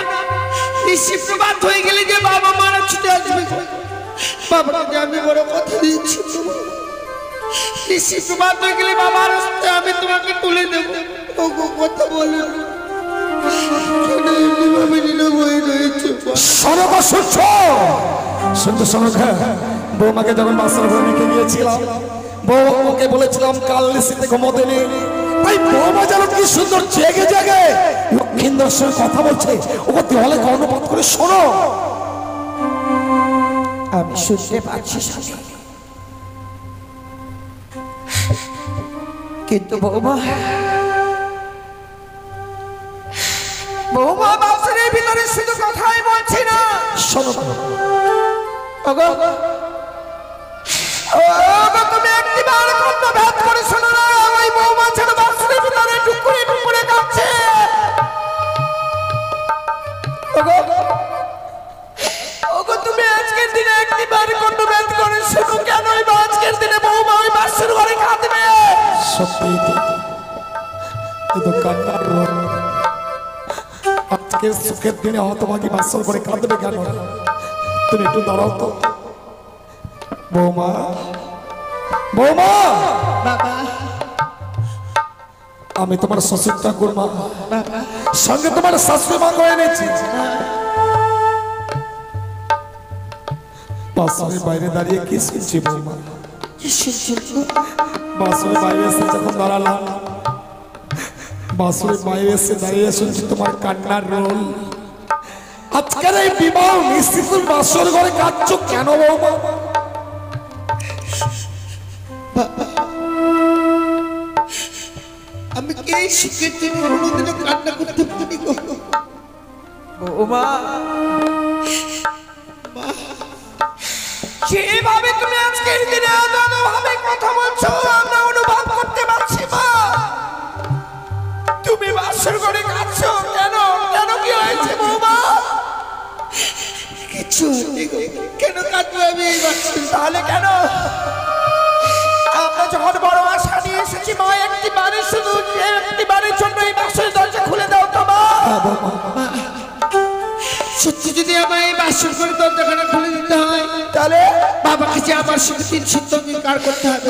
ঋষি প্রভাত হয়ে গেলে যে বাবা মারা ছুটে আসবে। বাবাকে আমি বড় কথা দিচ্ছি, ঋষি প্রভাত হয়ে গেলে বাবার হস্তে আমি তোমাকে তুলে দেব। ওগো কথা বলো না। বৌমাকে যখন বাসর ঘরে রেখে গিয়েছিলাম, বৌমাকে বলেছিলাম কাল নিশীতে ঘুমোতে নেই। তাই বৌমা যেন কি সুন্দর জেগে জেগে লক্ষ্মীন্দর সঙ্গে কথা বলছে। ওকে দেওয়ালে কর্ণপাত করে শোনো। আমি শুনতে পাচ্ছি স্বামী, কিন্তু বৌমা বৌমা বাসনের ভিতরে শুধু কথাই বলছি না। শোনো ওগো ওগো, তুমি একটিবার কর্ণপাত করে শোনো না। ওই বৌমা যেন বাসনের ভিতরে টুকুরে টুকুরে কাঁপছে। ওগো ওগো, তুমি আজকের দিনে একটিবার কর্ণপাত করে শোনো। কেন আজকের দিনে বৌমা ওই বাসর ঘরে কাঁদবে? সত্যি তো কান্নার রোগ। আজকের সুখের দিনে হতভাগী বাসর ঘরে কাঁদবে কেন? তুমি একটু দাঁড়াও তো। বৌমা, বৌমা, আমি তোমার শ্বশুর ঠাকুর মা, সঙ্গে তোমার শাশুড়ি মা করে এনেছি। বাসরের বাইরে দাঁড়িয়ে কি শুনছি বৌমা? বাসরের বাইরে এসে যখন দাঁড়ালাম, বাসরের বাইরে এসে দাঁড়িয়ে শুনছি তোমার কান্নার রোল। আজকের এই বিবাহ নিশ্চিত বাসর ঘরে কাঁদছো কেন বৌমা? আমি কি এই সুখের জন্য কোনোদিনও কান্না করতে পারি গো? বৌমা, যেভাবে তুমি আজকের দিনে ভাবে কথা বলছো আমরা অনুভব করতে পারছি। মা, তুমি বাসর ঘরে কাঁদছো কেন? কেন কি হয়েছে বৌমা? কিছু হয়নি গো। কেন কাঁদবো আমি এই বাচ্চা? তাহলে কেন? আমরা যখন বড় আশা নিয়ে এসেছি মা, একটিবারের শুধু একটিবারের জন্য এই বাসরের দরজা খুলে দাও তো মা। সত্যি যদি আমার এই বাসর করে দরজাখানা খুলে দিতে হয়, তাহলে বাবাকে যে আমার সঙ্গে 3 সত্য অঙ্গীকার করতে হবে।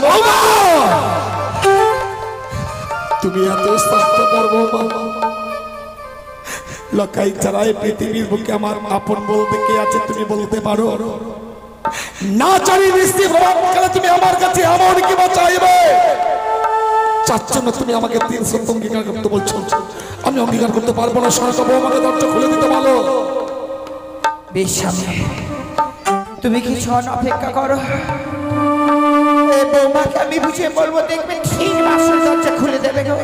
তুমি এত স্বাস্থ্যকর বৌমা, লকাই ছাড়া এই পৃথিবীর বুকে আমার আপন বলতে কে আছে তুমি বলতে পারো? না জানি বৃষ্টি প্রভাবকালে তুমি আমার কাছে এমন কি চাইবে যার জন্য তুমি আমাকে 3 সত্য অঙ্গীকার করতে বলছো? আমি অঙ্গীকার করতে পারবো না। সরকার আমাকে দরজা খুলে দিতে বলো। বেশ স্বামী, তুমি কিছুক্ষণ অপেক্ষা করো। এই বৌমাকে আমি বুঝিয়ে বলবো, দেখবে ঠিক বাসর দরজা খুলে দেবে গো।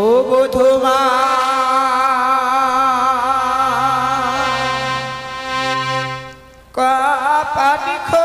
ও বধূমা, পানি খো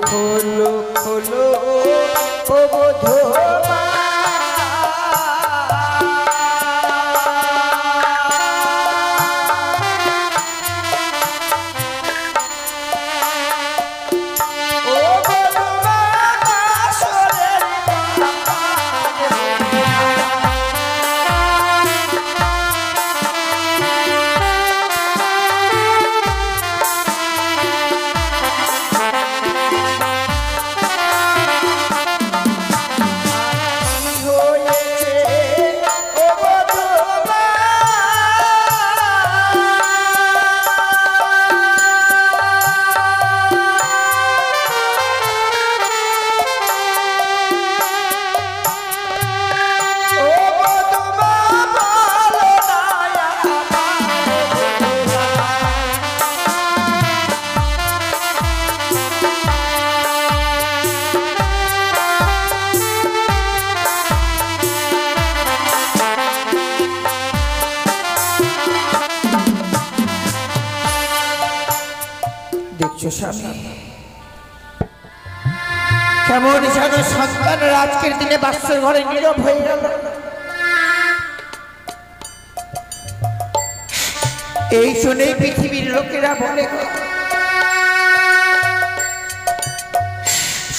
খোলো খোলো ও বধূমা, স্বামী, কেমন যেন সন্তানের আজকের দিনে বাচ্চার ঘরে নীরব হয়ে গেল। এই শুনেই পৃথিবীর লোকেরা বলে,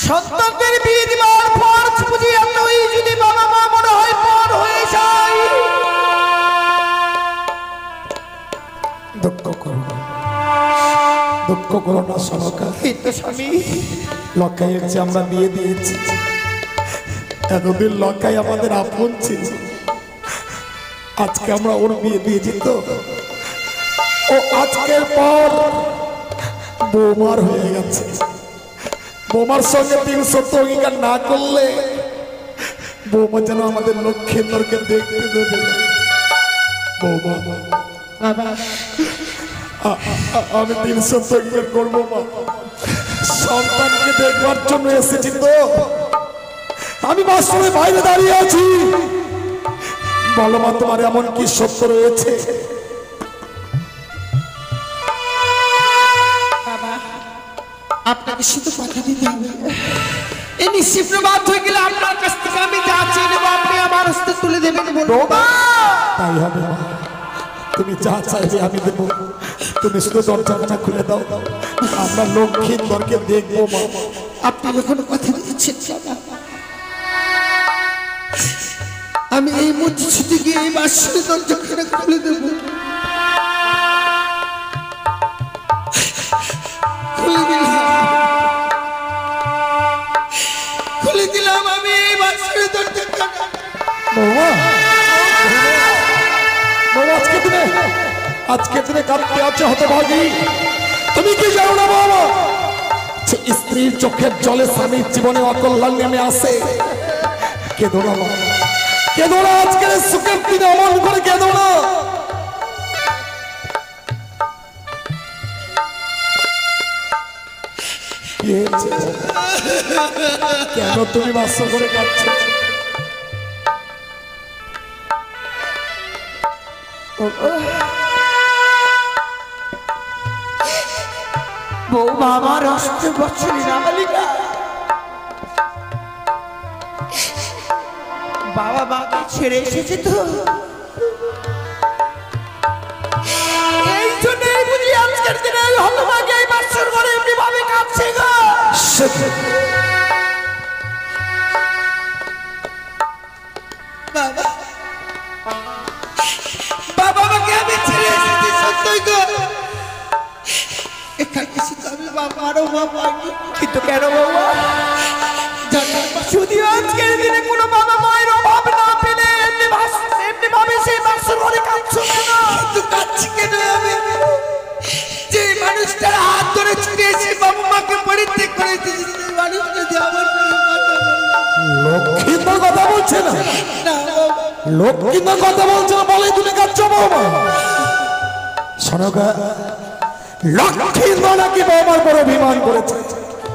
সন্তানদের বিয়ে দিবার ফরজ বুঝি এতই যদি বাবা মা মনে হয় পর হয়ে যায়। দুঃখ করো না সনকা। কিন্তু স্বামী, লকাইয়ের যে আমরা বিয়ে দিয়েছি, এতদিন লকাই আমাদের আপন ছিল, আজকে আমরা ওর বিয়ে দিয়েছি তো ও আজকের পর বৌমার হয়ে গেছে। বৌমার সঙ্গে 300 অঙ্গীকার না করলে বৌমা যেন আমাদের লক্ষ্মীন্দরকে দেখতে দেবে। বৌমা আমি 300 অঙ্গীকার করবো মা, সন্তানকে দেখবার জন্য এসেছি তো। আমি বাসনের বাইরে দাঁড়িয়ে আছি, বলো মা তোমার এমন কি সত্য রয়েছে? আপনাকে শুধু কথা দিতে হবে, এই নিশ্চিত বাদ হয়ে গেলে আপনার কাছ থেকে আমি যা চেয়ে নেবো আপনি আমার হস্তে তুলে দেবেন। বলবো তাই হবে মা, তুমি যা চাইবে আমি দেবো, তুমি শুধু দরজাটা খুলে দাও, আমরা লক্ষ্মীন্দরকে দেখবো মা। আপনি যখন কথা দিচ্ছেন আমি এই মুহূর্তে ছুটে গিয়ে এই বাসনের দরজাখানা খুলে দেবো। খুলে দিলাম আমি এই বাসনের দরজাখানা। আজকে দিনে কাঁদতে আছে হতভাগী, তুমি কি জানো না বাবা, স্ত্রীর চোখের জলে স্বামীর জীবনে অকল্যাণ নেমে আসে। কেঁদো না বাবা, কেঁদো না, আজকের সুখের দিনে অমন করে কেঁদো না। কেন তুমি বাস্য করে কাঁদছো? বৌমা আমার 8 বছরের নাবালিকা, বাবা মাকে ছেড়ে এসেছে তো, এই জন্যই বুঝি আজকের দিনে হতভাগী এই বাচ্চার ঘরে এমনি ভাবে কাঁদছে গো। বাবা বাবা আমাকে আমি ছেড়ে এসেছি সত্যই গো, এখানে শুধু আমি বাবা আরো বাবা। কিন্তু কেন বৌমা, যদি আজকের দিনে কোনো বাবা মায়ের অভাব না পেলে এমনি ভাবে সেই বাচ্চার ঘরে কাঁদছো কেন? কিন্তু কাঁদছি কেন আমি, যে মানুষটার হাত ধরে ছুটে এসে বাবা মাকে পরিত্যাগ করে দিয়েছে, সেই মানুষটা যে আমার লক্ষ্মীন্দর কথা বলছে না, লক্ষ্মীন্দর কথা বলছে না বলে তুমি কাঁদছো বৌমা? শোনগা, লক্ষ্মীন্দর নাকি বৌমার বড় অভিমান করেছে।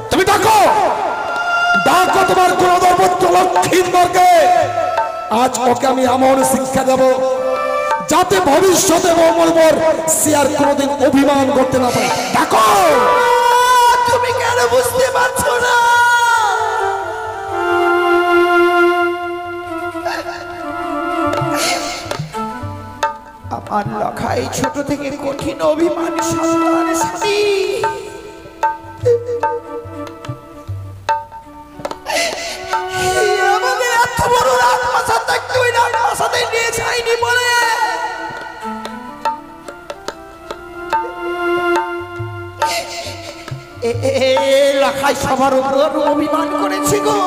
তুমি ডাকো ডাকো তোমার গুণধর্মত্ব লক্ষ্মীন্দরকে, আজ ওকে আমি এমন শিক্ষা দেব যাতে ভবিষ্যতে বৌমার উপর সে আর কোনোদিন অভিমান করতে না পারে। ডাকো। তুমি কেন বুঝতে পারছো না? আমার লখাই ছোট থেকে কঠিন অভিমান সন্তান স্বামী, আমাদের এত বড় রাজমাসা থাকতে ওই রাজমাসাতে নিয়ে যায়নি বলে লখাই সবার উপর অভিমান করেছি গো।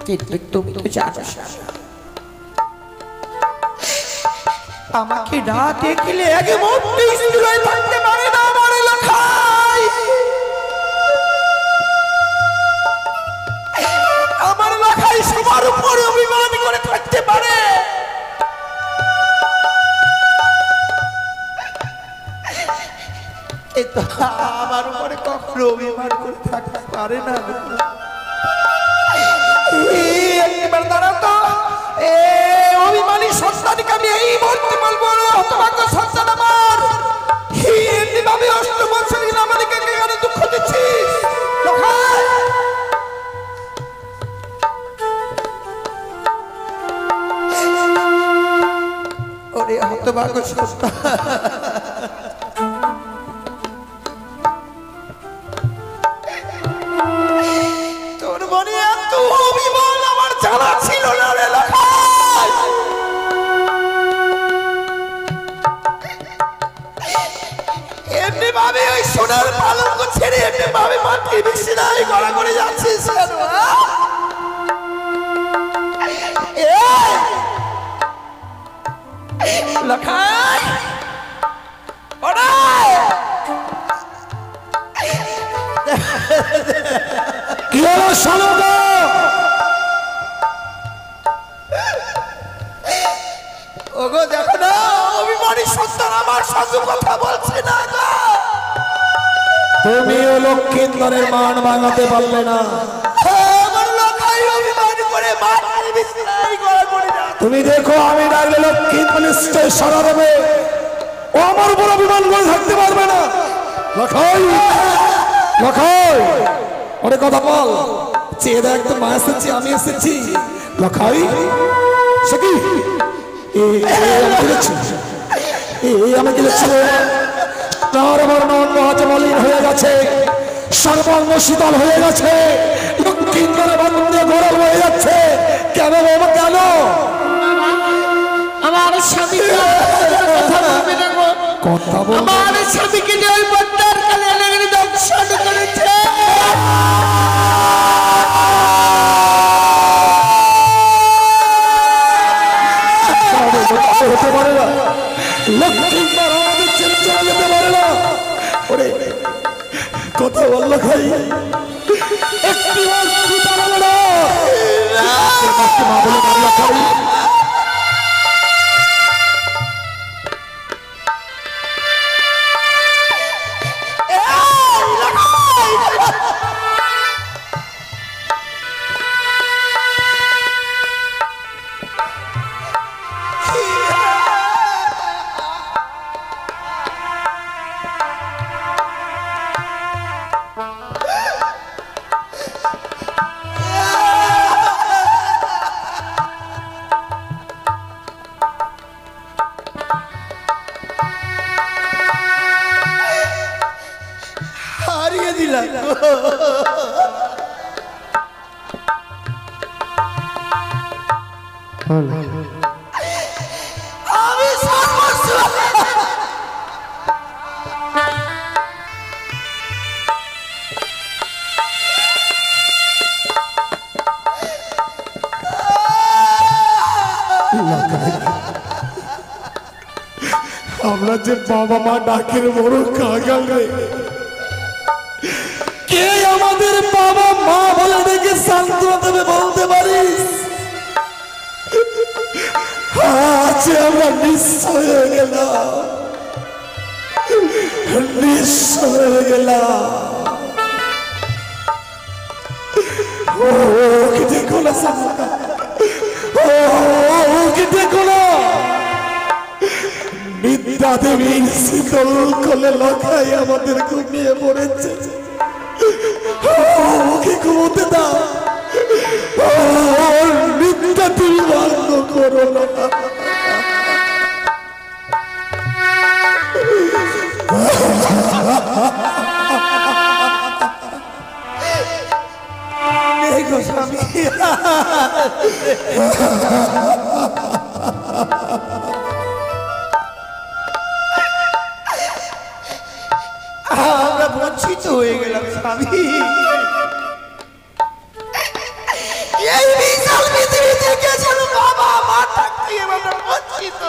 কিন্তু তুমি তো জানো আমাকে না দেখলে আগে মুহূর্তে স্থির হয়ে থাকতে পারে না আমার লখাই। আমার লখাই সবার উপর অভিমান করে থাকতে পারে, আমার উপরে কখনো অভিমান করে থাকতে পারে না। একবার দাঁড়াও তো, অভিমানী সন্তানকে আমি এই মুহূর্তে বলবো হতভাগ্য সন্তান আমার, এমনি ভাবে অষ্ট হতভাগ্য সত্য। তোর মনে এত অভিমান আমার জানা ছিল না রে লখাই। এমনি ভাবে ওই সোনার পালঙ্ক ছেড়ে এমনি ভাবে মাটির বিছানায় গড়া করে যাচ্ছিস কেন? লখাই কি হলো শালক? ওগো দেখো না অভিমানী সন্তান আমার সাথে কথা বলছে না গো। তুমিও লক্ষ্মীন্দরের মান ভাঙাতে পারলে না। আমার লখাই অভিমান করে মাটির বিছানায় গড়া করে যাচ্ছে। তুমি দেখো আমি ডাকলে লক্ষ্মীন্দর নিশ্চয় সারা দেবে। ও আমার উপর অভিমান করে থাকতে পারবে না। লখাই লখাই ওরে কথা বল। চেয়ে দেখ তো মা এসেছি আমি এসেছি। লখাই সে কি আমাকে মলিন হয়ে গেছে, সর্বাঙ্গ শীতল হয়ে গেছে, লক্ষ্মীন্দরের বন্ধে গরম হয়ে যাচ্ছে। কেন বাবা কেন? আমার স্বামীকে কথা বল। আমার স্বামীকে যে ওই বন্দার কালে লেগে দংশন করেছে। হতে পারে না, লক্ষ্মীন্দর আমাদের ছেড়ে চলে যেতে পারে না। ওরে কথা বল লখাই, একটি কথা বলে না। মা বলে না লখাই। হারিয়ে দিলাম আমি সর্বস্ব। আমরা যে বাবা মা ডাকের বড় কাগাল রে। কে আমাদের বাবা মা বলে ডেকে সান্ত্বনা দেবে বলতে পারিস? আজ আমরা নিঃস্ব হয়ে গেলাম, নিঃস্ব হয়ে গেলাম। ও কি দেখো না সামনে, ও কি দেখো না বিদ্যা দেবীর শীতল কোলে লখাই আমাদের ঘুমিয়ে পড়েছে। ওকে ঘুমোতে দাও, বিদ্যা তুমি ভঙ্গ করো না। স্বামী আমরা বঞ্চিত হয়ে গেলাম স্বামী। এই বিশাল পৃথিবী থেকে যেন বাবা মা থাকতে আমরা বঞ্চিত।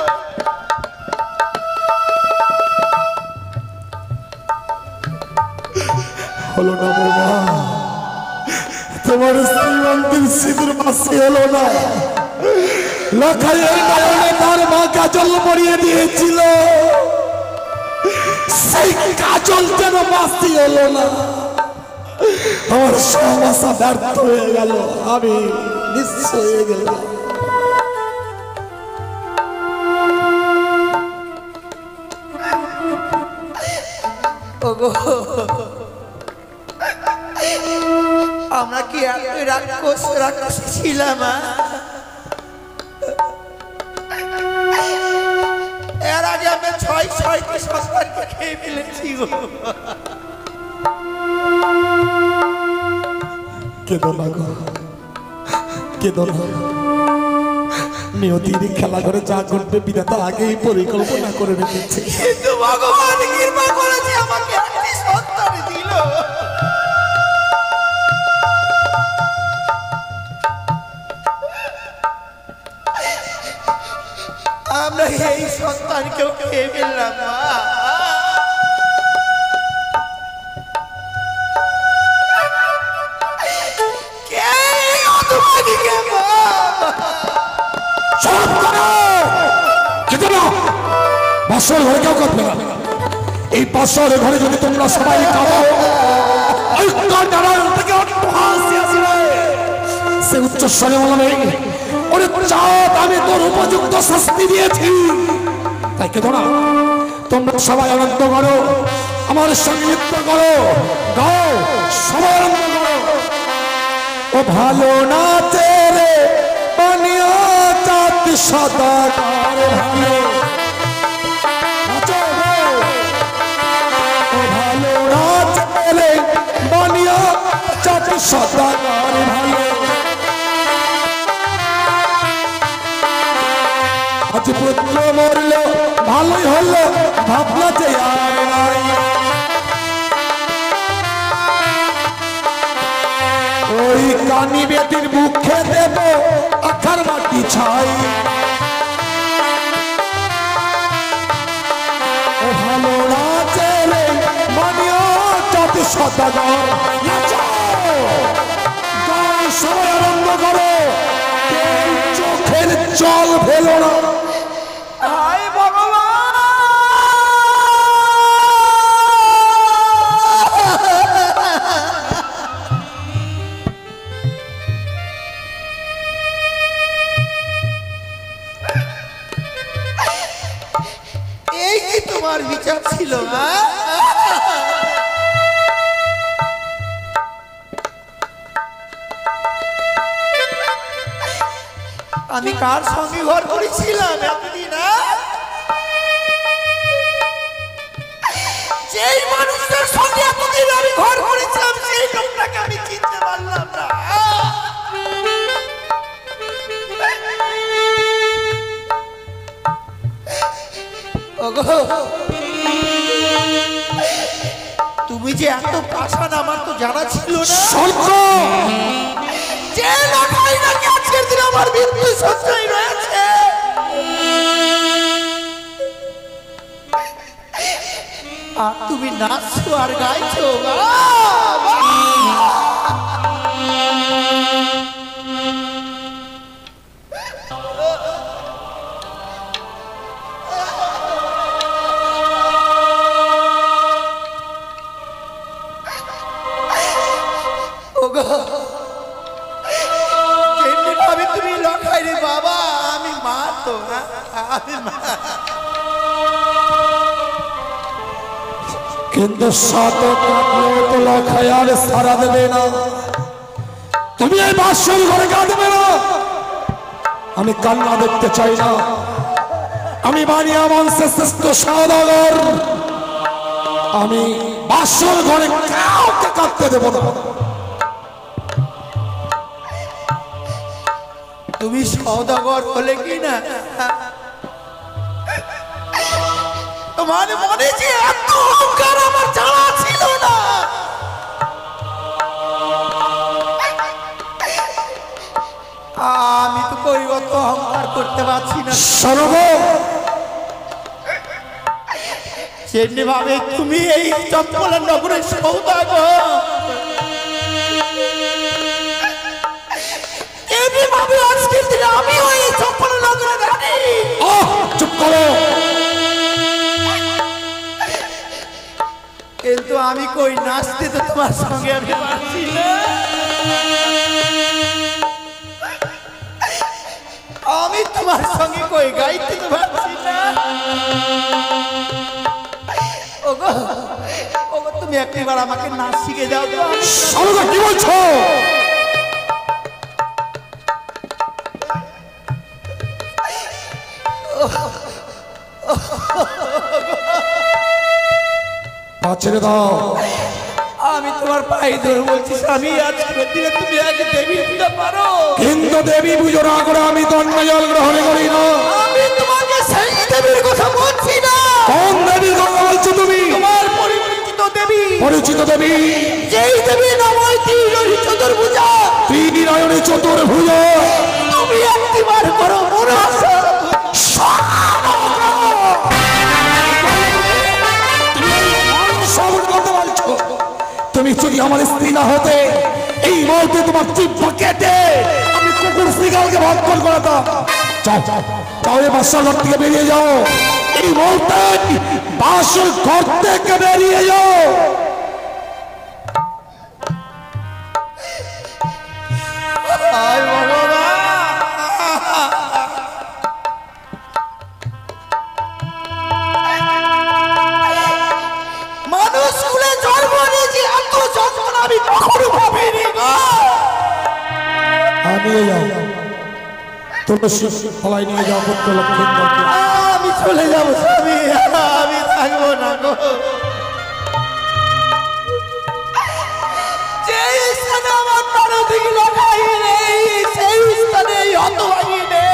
হলো না বাবা, তোমার শ্রীমন্দির সিঁদুর মাসি হলো না। লখাইয়ের নয়নে তার মা কাজল পরিয়ে দিয়েছিল, সেই কাজল যেন মাসি হলো না। আমার সব আশা ব্যর্থ হয়ে গেল, আমি নিঃস্ব হয়ে গেলাম। আমরা কি রাক্ষস রাক্ষসী ছিলাম? এর আগে আমি 6টি সন্তানকে খেয়ে ফেলেছি গো। কেঁদো না গো, কেঁদো না। নিয়তির খেলা করে যা করবে বিধাতা আগেই পরিকল্পনা করে রেখেছে। কিন্তু ভগবান কৃপা করেছে আমাকে একটি সন্তান দিল। আমরা এই সন্তানকেও খেয়ে ফেললাম। বাসর ঘরে কেউ কাঁদবে না। এই বাসর ঘরে যদি তোমরা সবাই কাঁদাও, সে উচ্চস্বরে বলবে, ওরে চাঁদ আমি তোর উপযুক্ত শাস্তি দিয়েছি, তাই কেঁদো না। তোমরা সবাই আনন্দ করো, আমার সঙ্গে নৃত্য করো, গাও, সবাই আনন্দ করো। ও ভালো নাচে রে বানিয়া চাঁদ সদাগর ভালো, ভালো নাচে রে বানিয়া চাঁদ সদাগর ভালো। আজ পুত্র মরল ভালোই হলো, ভাবনা যে আর নাই। ওই কানি বেটির মুখে দেব আখার মাটি ছাই। ভালো নাচে রে মানিয়া চাঁদ সদাগর, গাও সবাই আনন্দ করো, চোখের জল ফেলো না। হায় ভগবান, এই কি তোমার বিচার ছিল না? আমি কার সঙ্গে ঘর করেছিলাম এতদিন? যেই মানুষের সঙ্গে এতদিন আমি ঘর করেছিলাম সেই লোকটাকে আমি চিনতে পারলাম না। ওগো, তুমি যে এত পাষাণ আমার তো জানা ছিল না। যে লাগাই নাকি আজকের দিন আমার মৃত্যু সঞ্চয় রয়েছে, আর তুমি নাচছো আর গাইছো। তুমি লখাই রে বাবা, আমি মা তো, আমি মা। কিন্তু সাত কাটলেও তো লখায়ার সারা দেবে না। তুমি এই বাসর ঘরে কাঁদবে না, আমি কান্না দেখতে চাই না। আমি বানিয়া বংশের শ্রেষ্ঠ সওদাগর, আমি বাসর ঘরে কাউকে কাঁদতে দেব না। তুমি সওদাগর হলে কি না, তোমার মনে যে এত অহংকার আমার জানা ছিল না। আমি তো কই অত অহংকার করতে পারছি না। সর্ব সেমনি ভাবে তুমি এই চম্পলা নগরের সওদাগর, এমনি ভাবে আজকের দিনে আমি ওই চম্পলা নগরের রানী। চুপ করো। কিন্তু আমি কই নাচতে তো তোমার সঙ্গে আমি পারছি না। আমি তোমার সঙ্গে কই গাইতে তো পারছি না। ওগো, ওগো, তুমি একবার আমাকে নাচ শিখে দাও তো। সরোদা কি বলছো? দাও। আমি তোমার পায়ে ধরে বলছি স্বামী, আজকের দিনে তুমি আগে দেবী পূজা পারো। কিন্তু দেবী পুজো না করে আমি দণ্ড জল গ্রহণ করি না। আমি তোমাকে সেই দেবীর কথা বলছি না। কোন দেবীর কথা বলছো তুমি? তোমার পরিচিত দেবী। পরিচিত দেবী? যেই দেবী নাম হয় ত্রিনয়নী চতুর্ভুজা। ত্রিনয়নী চতুর্ভুজা। তুমি একটিবার করো মনে আছে? তুমি যদি আমার স্ত্রী না হতে এই মুহূর্তে তোমার জিহ্বা কেটে আমি কুকুর শ্রীকালকে ভক্ষণ করাতাম। যাও যাও, এই বাসার ঘর থেকে বেরিয়ে যাও। এই মুহূর্তে বাসর ঘর থেকে বেরিয়ে যাও। মানুষ কুলে জন্ম নিয়েছি, এত যন্ত্রণা আমি কখনো ভাবিনি। নিয়ে যাও, তুলসী ফলাই নিয়ে যাও পুত্র লক্ষ্মীন্দরকে। আমি চলে যাবো স্বামী, আমি থাকবো না গো। যেই স্থানে আমার প্রাণদিক লড়াই নেই, সেই স্থানে হতভাগী নেই।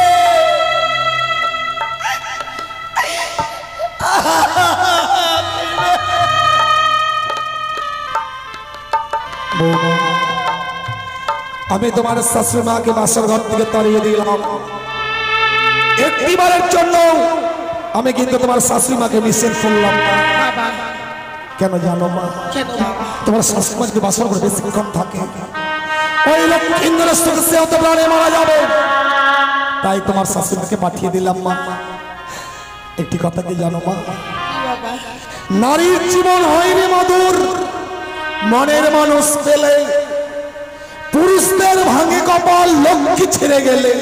বৌমা, আমি তোমার শাশুড়ি মাকে বাসার ঘর থেকে তাড়িয়ে দিলাম। একটিবারের জন্য আমি কিন্তু তোমার শাশুড়ি মাকে নিষেধ করলাম না। কেন জানো মা? তোমার শাশুড়ি মা যদি বাসার ঘরে বেশিক্ষণ থাকে ওই লক্ষ্মীন্দরের সাথে সে হতে প্রাণে মারা যাবে, তাই তোমার শাশুড়ি মাকে পাঠিয়ে দিলাম মা। একটি কথা কি জানো মা? নারীর জীবন হয়নি মধুর, মনের মানুষ পেলে পুরুষদের ভাঙে কপাল লক্ষ্মী ছেড়ে গেলে।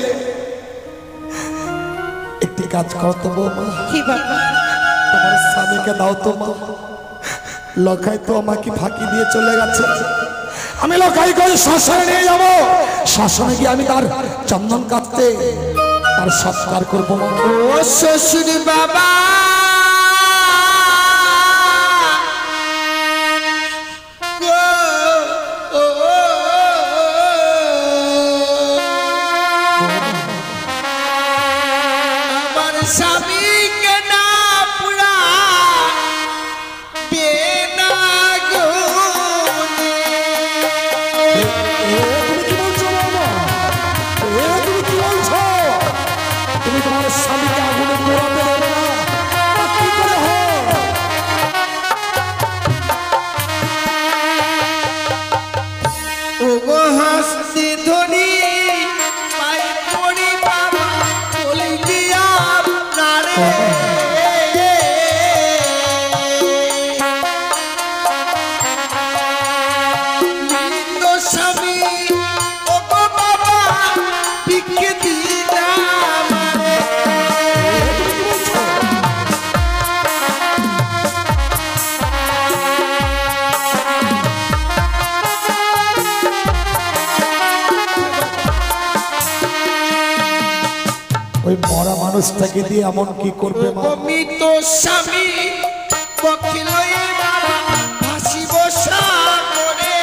একটি কাজ করতো বৌমা, তোমার স্বামীকে দাও তো মা। লখাই তো আমাকে ফাঁকি দিয়ে চলে গেছে, আমি লখাই করে শ্মশানে নিয়ে যাবো। শ্মশানে গিয়ে আমি তার চন্দন কাটতে তার সৎকার করবো মা। ও শ্বশুর বাবা, আমার স্বামীকে না পুরা বেনা গো। তুমি তোমার স্বামীকে আগুনে পোড়াতে দেবে না, কি করে হয়? ও গো হাসতে ধরি পাই পড়ি বাবা চলে দিয়া আপনারে। নিন্দ স্বামী ও গো বাবা ভিক্ষে দিলা আমারে। ওই মরা মানুষটাকে দিয়ে এমন কি করবে মা? মৃত স্বামী পক্ষে লই বাবা ভাসি বসা করে।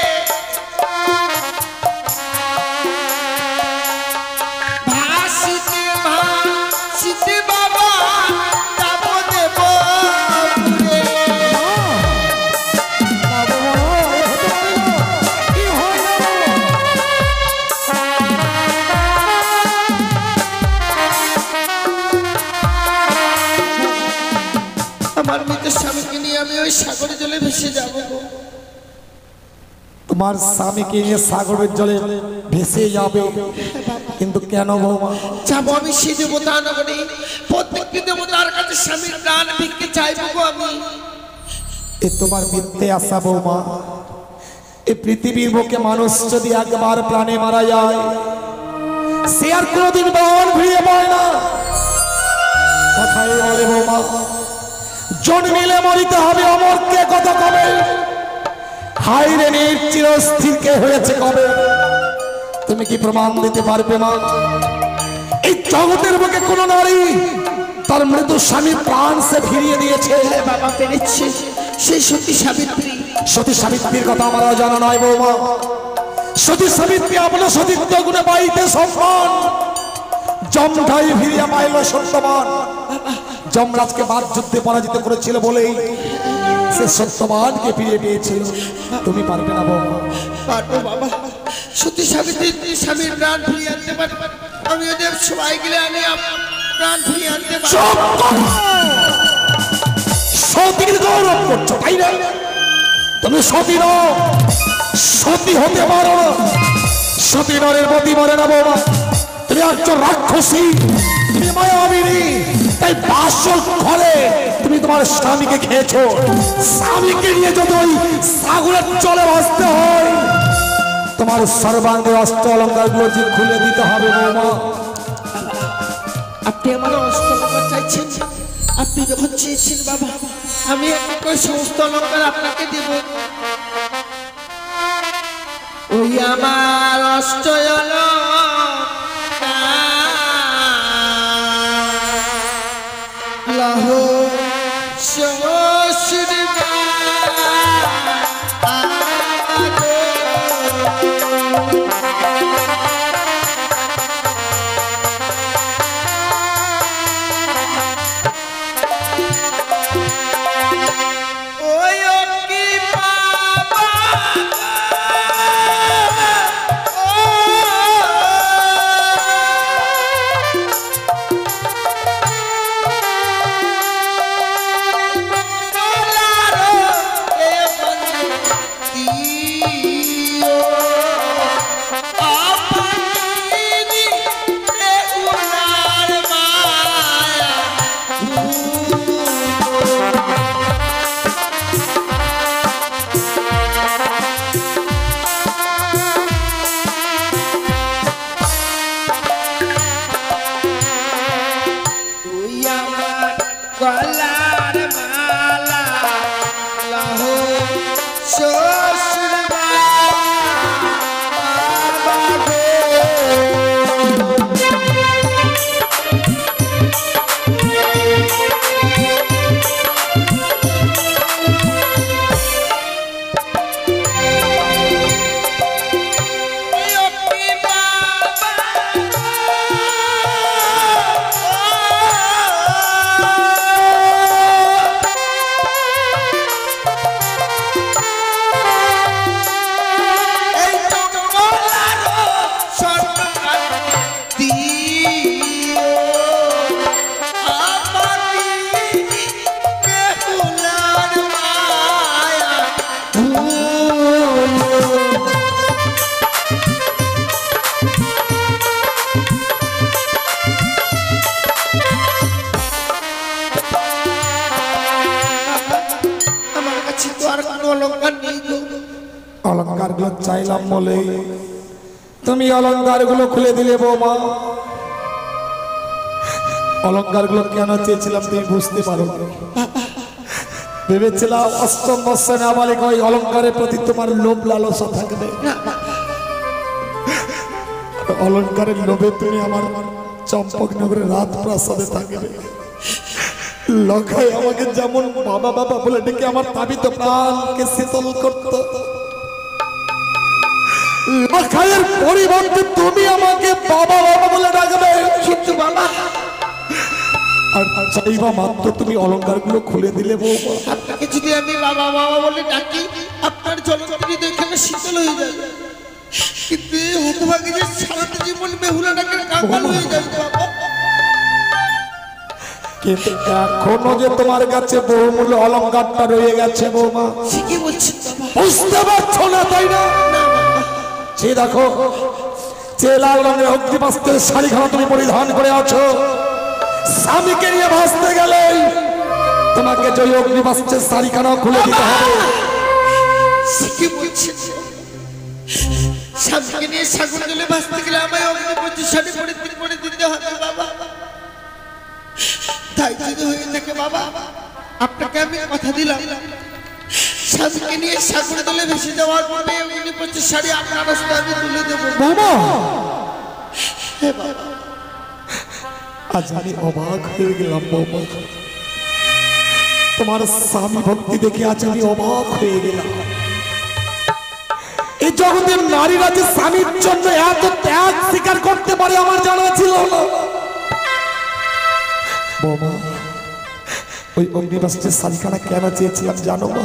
ভাসিতে ভাসিতে বাবা যাব দেব পুরে। আমার মৃত স্বামীকে নিয়ে আমি ওই সাগরে জলে ভেসে যাবো গো। তোমার স্বামীকে নিয়ে সাগরের জলে ভেসে যাবে, কিন্তু কেন বৌমা? যাবো আমি সেই দেবতা নগরে, প্রত্যেকটি দেবতার কাছে স্বামীর প্রাণ ভিক্ষে চাইবো গো আমি। এ তোমার মিথ্যে আশা বৌমা। এই পৃথিবীর বুকে মানুষ যদি একবার প্রাণে মারা যায় সে আর কোনোদিন প্রাণ ফিরে পায় না। কথাই বলে বৌমা, জন্মিলে মরিতে হবে, অমরকে কথা কবে? হায় রে নির চিরস্থির কে হয়েছে কবে? তুমি কি প্রমাণ দিতে পারবে মা? এই জগতের বুকে কোন নারী তার মৃত স্বামী প্রাণ সে ফিরিয়ে দিয়েছে? বাবা পেরেছে সেই সত্যি সাবিত্রী। সতী সাবিত্রীর কথা আমার জানা নয় বৌমা। সতী সাবিত্রী আপনার সতীত্ব গুণে পাইতে সম্মান, যমঠাই ফিরিয়া পাইল সত্যবান। যমরাজকে বাদ যুদ্ধে পরাজিত করেছিল বলেই সে সত্যবানকে ফিরিয়ে পেয়েছিল। তুমি পারবে না বৌমা? পারবো বাবা। সতী সাবিত্রী স্বামীর প্রাণ ফিরিয়ে আনতে পারবে। আমি ওদের সবাই গেলে আমি প্রাণ ফিরিয়ে আনতে পারবো। সতীর গৌরব করছো তাই না? তুমি সতী নও, সতী হতে পারো না। সতী নরের প্রতি মরে না বৌমা। তুমি একজন রাক্ষসী, তুমি মায়াবিনী। তাই বাসর ঘরে তুমি তোমার স্বামীকে খেয়েছো। স্বামীকে নিয়ে যদি ওই সাগরের জলে ভাসতে হয়, তোমার সর্বাঙ্গে অস্ত্র অলঙ্কার গুলো যে খুলে দিতে হবে বৌমা। আপনি আমার অস্ত্র অলঙ্কার চাইছেন? আপনি যখন চেয়েছেন বাবা, আমি ওই সমস্ত অলঙ্কার আপনাকে দেব। ওই আমার অস্ত্র অলঙ্কার গুলো চাইলাম বলে তুমি অলঙ্কার গুলো খুলে দিলে বৌমা। অলঙ্কার গুলো কেন চেয়েছিলাম তুমি বুঝতে পারো? ভেবেছিলাম অষ্টম বৎসর নাবালিক ওই অলঙ্কারের প্রতি তোমার লোভ লালসা থাকবে। অলঙ্কারের লোভে তুমি আমার চম্পকনগরের রাত প্রাসাদে থাকবে। লখাই আমাকে যেমন বাবা বাবা বলে ডেকে আমার তাবিত প্রাণকে শীতল করত, লখাইয়ের পরিবর্তে তুমি আমাকে বাবা বাবা বলে ডাকবে। কিন্তু বাবা, আর চাইবা মাত্র তুমি অলঙ্কার গুলো খুলে দিলে বৌমা। আপনাকে যদি আমি বাবা বাবা বলে ডাকি, আপনার জলপরি এখানে শীতল হয়ে যাবে। কিন্তু হতভাগী যে সারাটা জীবন বেহুলা ডাকে কাঙ্গাল হয়ে যাবে বাবা। কিন্তু এখনো যে তোমার কাছে বহুমূল্য অলঙ্কারটা রয়ে গেছে বৌমা। কি বলছেন বাবা? বুঝতে পারছো না তাই না? যে দেখো, যে লাল রঙের অগ্নিবস্ত্রের শাড়িখানা তুমি পরিধান করে আছো, স্বামীকে নিয়ে ভাসতে গেলে তোমাকে যে অগ্নিবস্ত্রের শাড়িখানা খুলে দিতে হবে। কি বলছেন? স্বামীকে নিয়ে সাগর জলে ভাসতে গেলে আমায় অগ্নিবস্ত্রের শাড়ি পরে দিতে হবে বাবা। তাই যদি হয়ে থাকে বাবা, আপনাকে আমি কথা দিলাম, স্বামীকে নিয়ে সাগর জলে ভেসে যাওয়ার পরে অগ্নিবস্ত্রের শাড়ি আপনার রাস্তায় আমি তুলে দেবো বৌমা। হে বাবা, আজ আমি অবাক হয়ে গেলাম বৌমা। তোমার স্বামী ভক্তি দেখে আজ আমি অবাক হয়ে গেলাম। এই জগতের নারীরা যে স্বামীর জন্য এত ত্যাগ স্বীকার করতে পারে আমার জানা ছিল না। বাবা ওই অগ্নিবাসের শাড়িখানা কেন চেয়েছিলাম জানো না?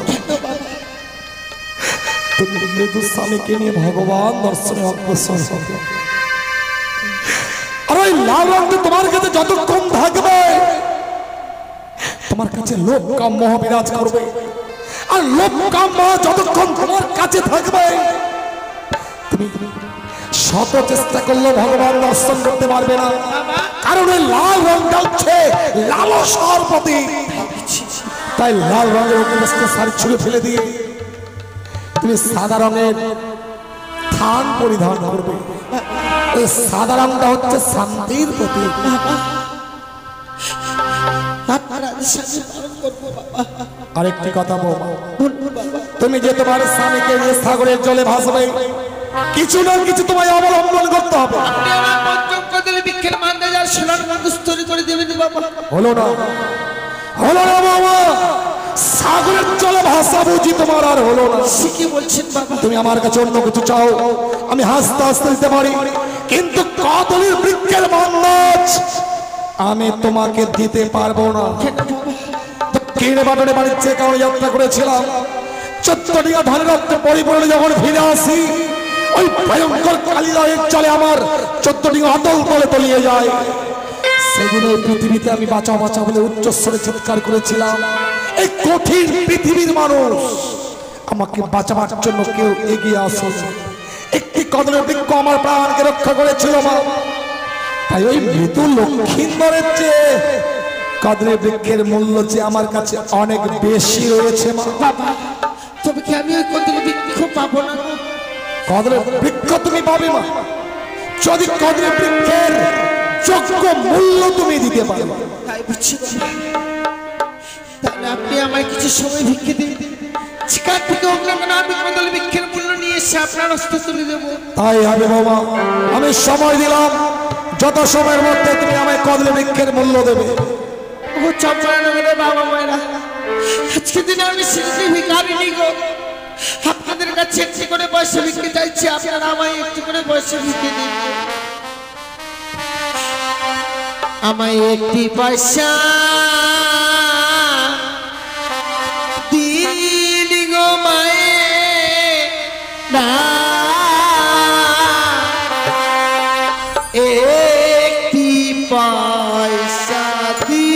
তুমি মৃদু স্বামীকে নিয়ে ভগবান দর্শনে অগ্রসর হবে। আর ওই লাল রঙটা তোমার কাছে যতক্ষণ থাকবে তোমার কাছে লোভ কাম মোহ বিরাজ করবে। আর লোভ কাম মোহ যতক্ষণ তোমার কাছে থাকবে তুমি শত চেষ্টা করলেও ভগবান দর্শন করতে পারবে না। কারণ ওই লাল রঙটা হচ্ছে লালসার প্রতীক। তাই লাল রঙের অগ্নিবাসের শাড়ি ছুঁড়ে ফেলে দিয়ে তুমি সাদা রঙের থান পরিধান করবে। এই সাদা রঙটা হচ্ছে শান্তির প্রতীক। আরেকটি কথা বল, তুমি যে তোমার স্বামীকে নিয়ে সাগরের জলে ভাসবে কিছু না কিছু তোমায় অবলম্বন করতে হবে। হলো না হলো না বাবা, সাগরের জলে ভাষা বুঝি তোমার আর হলো না। কি বলছেন বাবা? তুমি আমার কাছে অন্য কিছু চাও আমি হাসতে হাসতে দিতে পারি, কিন্তু কদলের বৃক্ষের বন্দাজ আমি তোমাকে দিতে পারবো না। কিনে বাটনে বাড়ির চেয়ে কারণে যাত্রা করেছিলাম 14 ডিঙা ধানের রক্তে পরিপূর্ণে যখন ফিরে আসি ওই ভয়ঙ্কর কালিদায়ের চলে আমার 14 ডিঙা অতল তলে তলিয়ে যায়। সেগুলো পৃথিবীতে আমি বাঁচাও বাঁচাও বলে উচ্চস্বরে চিৎকার করেছিলাম। এই কঠিন পৃথিবীর মানুষ আমাকে বাঁচাবার জন্য কেউ এগিয়ে আসে। একটি কদলের বৃক্ষ আমার প্রাণকে রক্ষা করেছিল মা। তাই ওই মৃত্যু লক্ষ্মীন্দরের চেয়ে কদলের বৃক্ষের মূল্য যে আমার কাছে অনেক বেশি রয়েছে মা। বাবা তবে কি আমি ওই কদলের বৃক্ষ পাবো না? কদলের বৃক্ষ তুমি পাবে মা যদি কদলের বৃক্ষের যোগ্য মূল্য তুমি দিতে পারো। তাই বুঝছি তাহলে আপনি আমায় কিছু সময় ভিক্ষে দিন। চিকার থেকে হোক না কেন আমি কদলের বৃক্ষের মূল্য নিয়ে এসে আপনার হস্তে তুলে দেবো। তাই হবে বাবা, আমি সময় দিলাম, যত সময়ের মধ্যে তুমি আমায় কদলের বৃক্ষের মূল্য দেবে। ও চম্পলানগরে বাবা মায়েরা, আজকে দিনে আমি শিল্পী ভিখারিনী গো, আপনাদের কাছে একটি করে পয়সা ভিক্ষে চাইছি, আপনারা আমায় একটি করে পয়সা ভিক্ষে দিন। আমায় একটি পয়সা দিন গো মায়ে না, একটি পয়সা দিন।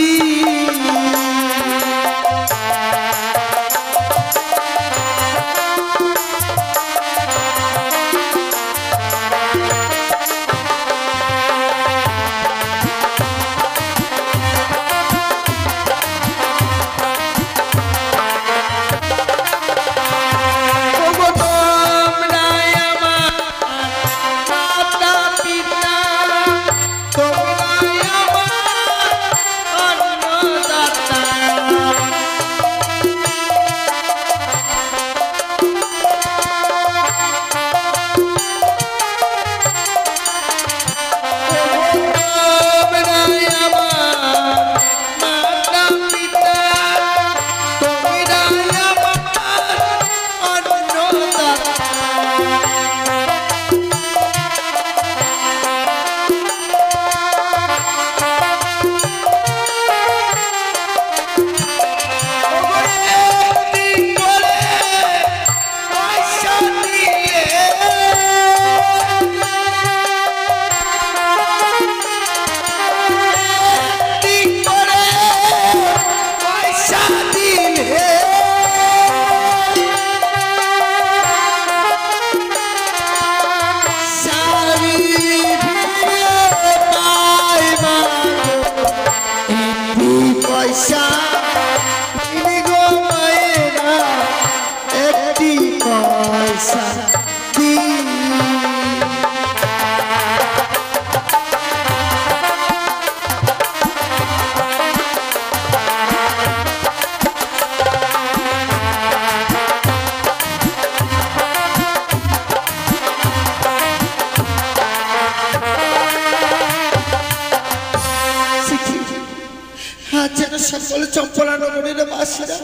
সকল চম্পলানগরের বাসীরা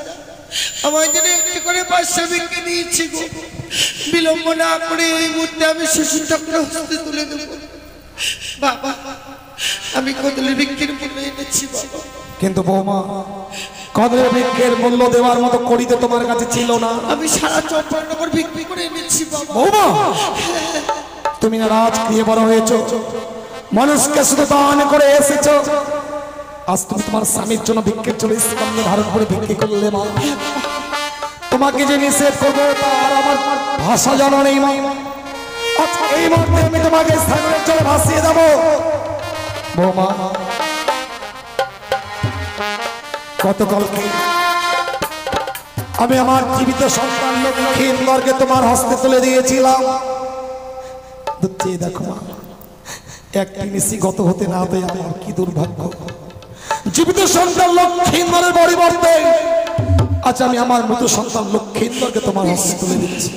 আমার জন্য একটি করে পয়সা ভিক্ষে দিয়েছি গো। বিলম্ব না করে এই মুহূর্তে আমি শ্বশুর ঠাকুরের হস্তে তুলে দেব। বাবা, আমি কদলের বৃক্ষের মূল্য এনেছি বাবা। কিন্তু বৌমা, কদলের বৃক্ষের মূল্য দেওয়ার মতো করিতে তোমার কাছে ছিল না। আমি সারা চম্পকনগর বিক্রি করে এনেছি বাবা। বৌমা, তুমি না রাজগৃহে বড় হয়েছ, মানুষকে শুধু দান করে এসেছো, আজ তুমি তোমার স্বামীর জন্য ভিক্ষের চলে সামনে ধারণ করে ভিক্ষে করলে মা। তোমাকে যে নিষেধ করবো তার আমার ভাষা জানা নেই মা। আজ এই মুহূর্তে আমি তোমাকে সাগরের জলে ভাসিয়ে দেবো। বৌমা, গতকালকে আমি আমার জীবিত সন্তান লক্ষ্মীন্দরকে তোমার হস্তে তুলে দিয়েছিলাম। দেখো মা, একটি নিশি গত হতে না দেয় আমার কি দুর্ভাগ্য। জীবিত সন্তান লক্ষ্মীন্দরের পরিবর্তে আজ আমি আমার মৃত সন্তান লক্ষ্মীন্দরকে তোমার হস্তে তুলে দিচ্ছি।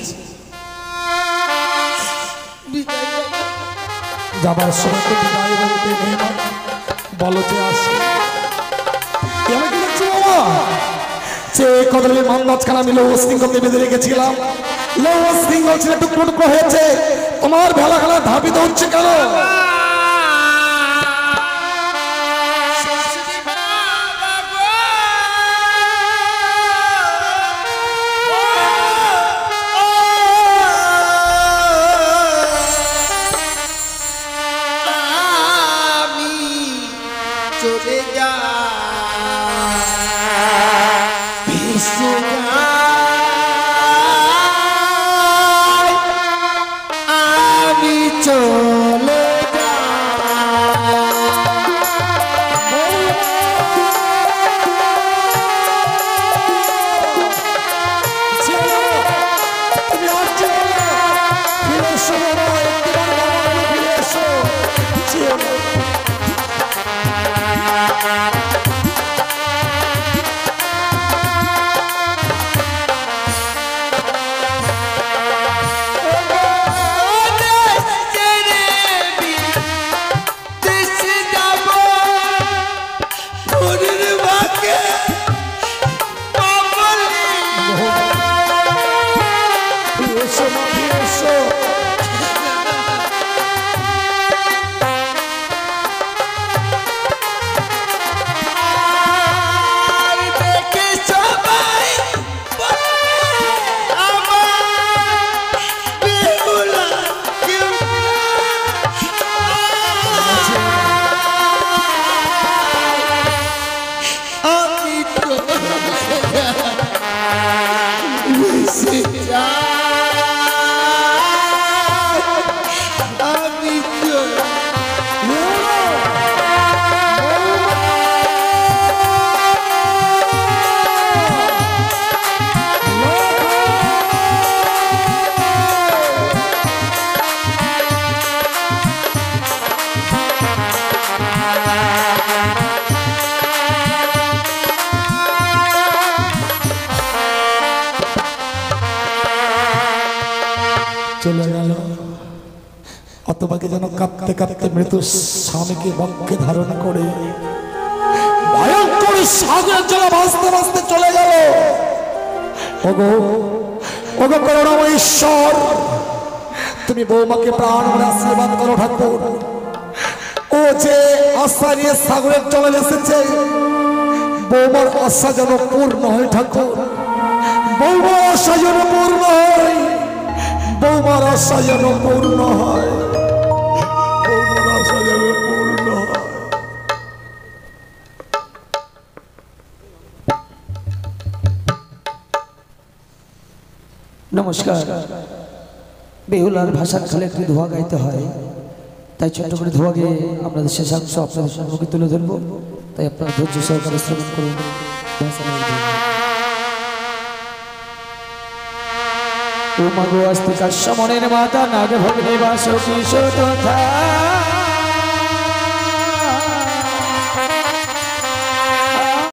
যাবার সময় তো বিদায় বলতে নেই মা, বলো যে আসে। যে কদলের মান্দাজখানা আমি লৌহ শৃঙ্খলকে বেঁধে রেখেছিলাম, লৌহ শৃঙ্খল ছিল টুকরো টুকরো হয়েছে, তোমার ভেলা খেলা ধাপিত হচ্ছে কেন? চলে গেল। অতবাকে যেন কাঁদতে কাঁদতে মৃত স্বামীকে বক্ষে ধারণ করে ভয়ঙ্কর সাগরের জলে ভাসতে ভাসতে চলে গেল। ওগো ওগো করুণাময় ঈশ্বর, তুমি বৌমাকে প্রাণ ভরে আশীর্বাদ করো ঠাকুর। ও যে আশা নিয়ে সাগরের জলে এসেছে, বৌমার আশা যেন পূর্ণ হয় ঠাকুর। বৌমার আশা যেন পূর্ণ হয়, বৌমার আশা যেন পূর্ণ হয়, বৌমার আশা যেন পূর্ণ হয়। নমস্কার। বেহুলার ভাষার খালে একটি ধোয়া গাইতে হয়, তাই ছোট্ট করে ধোয়া গিয়ে আপনাদের শেষাংশ আপনাদের সম্মুখে তুলে ধরবো, তাই আপনারা ধৈর্য সহকারে শ্রবণ করুন। ও মাগো আস্তিকার সমনের মাতা নাগ ভগ্নে বাসকি তথা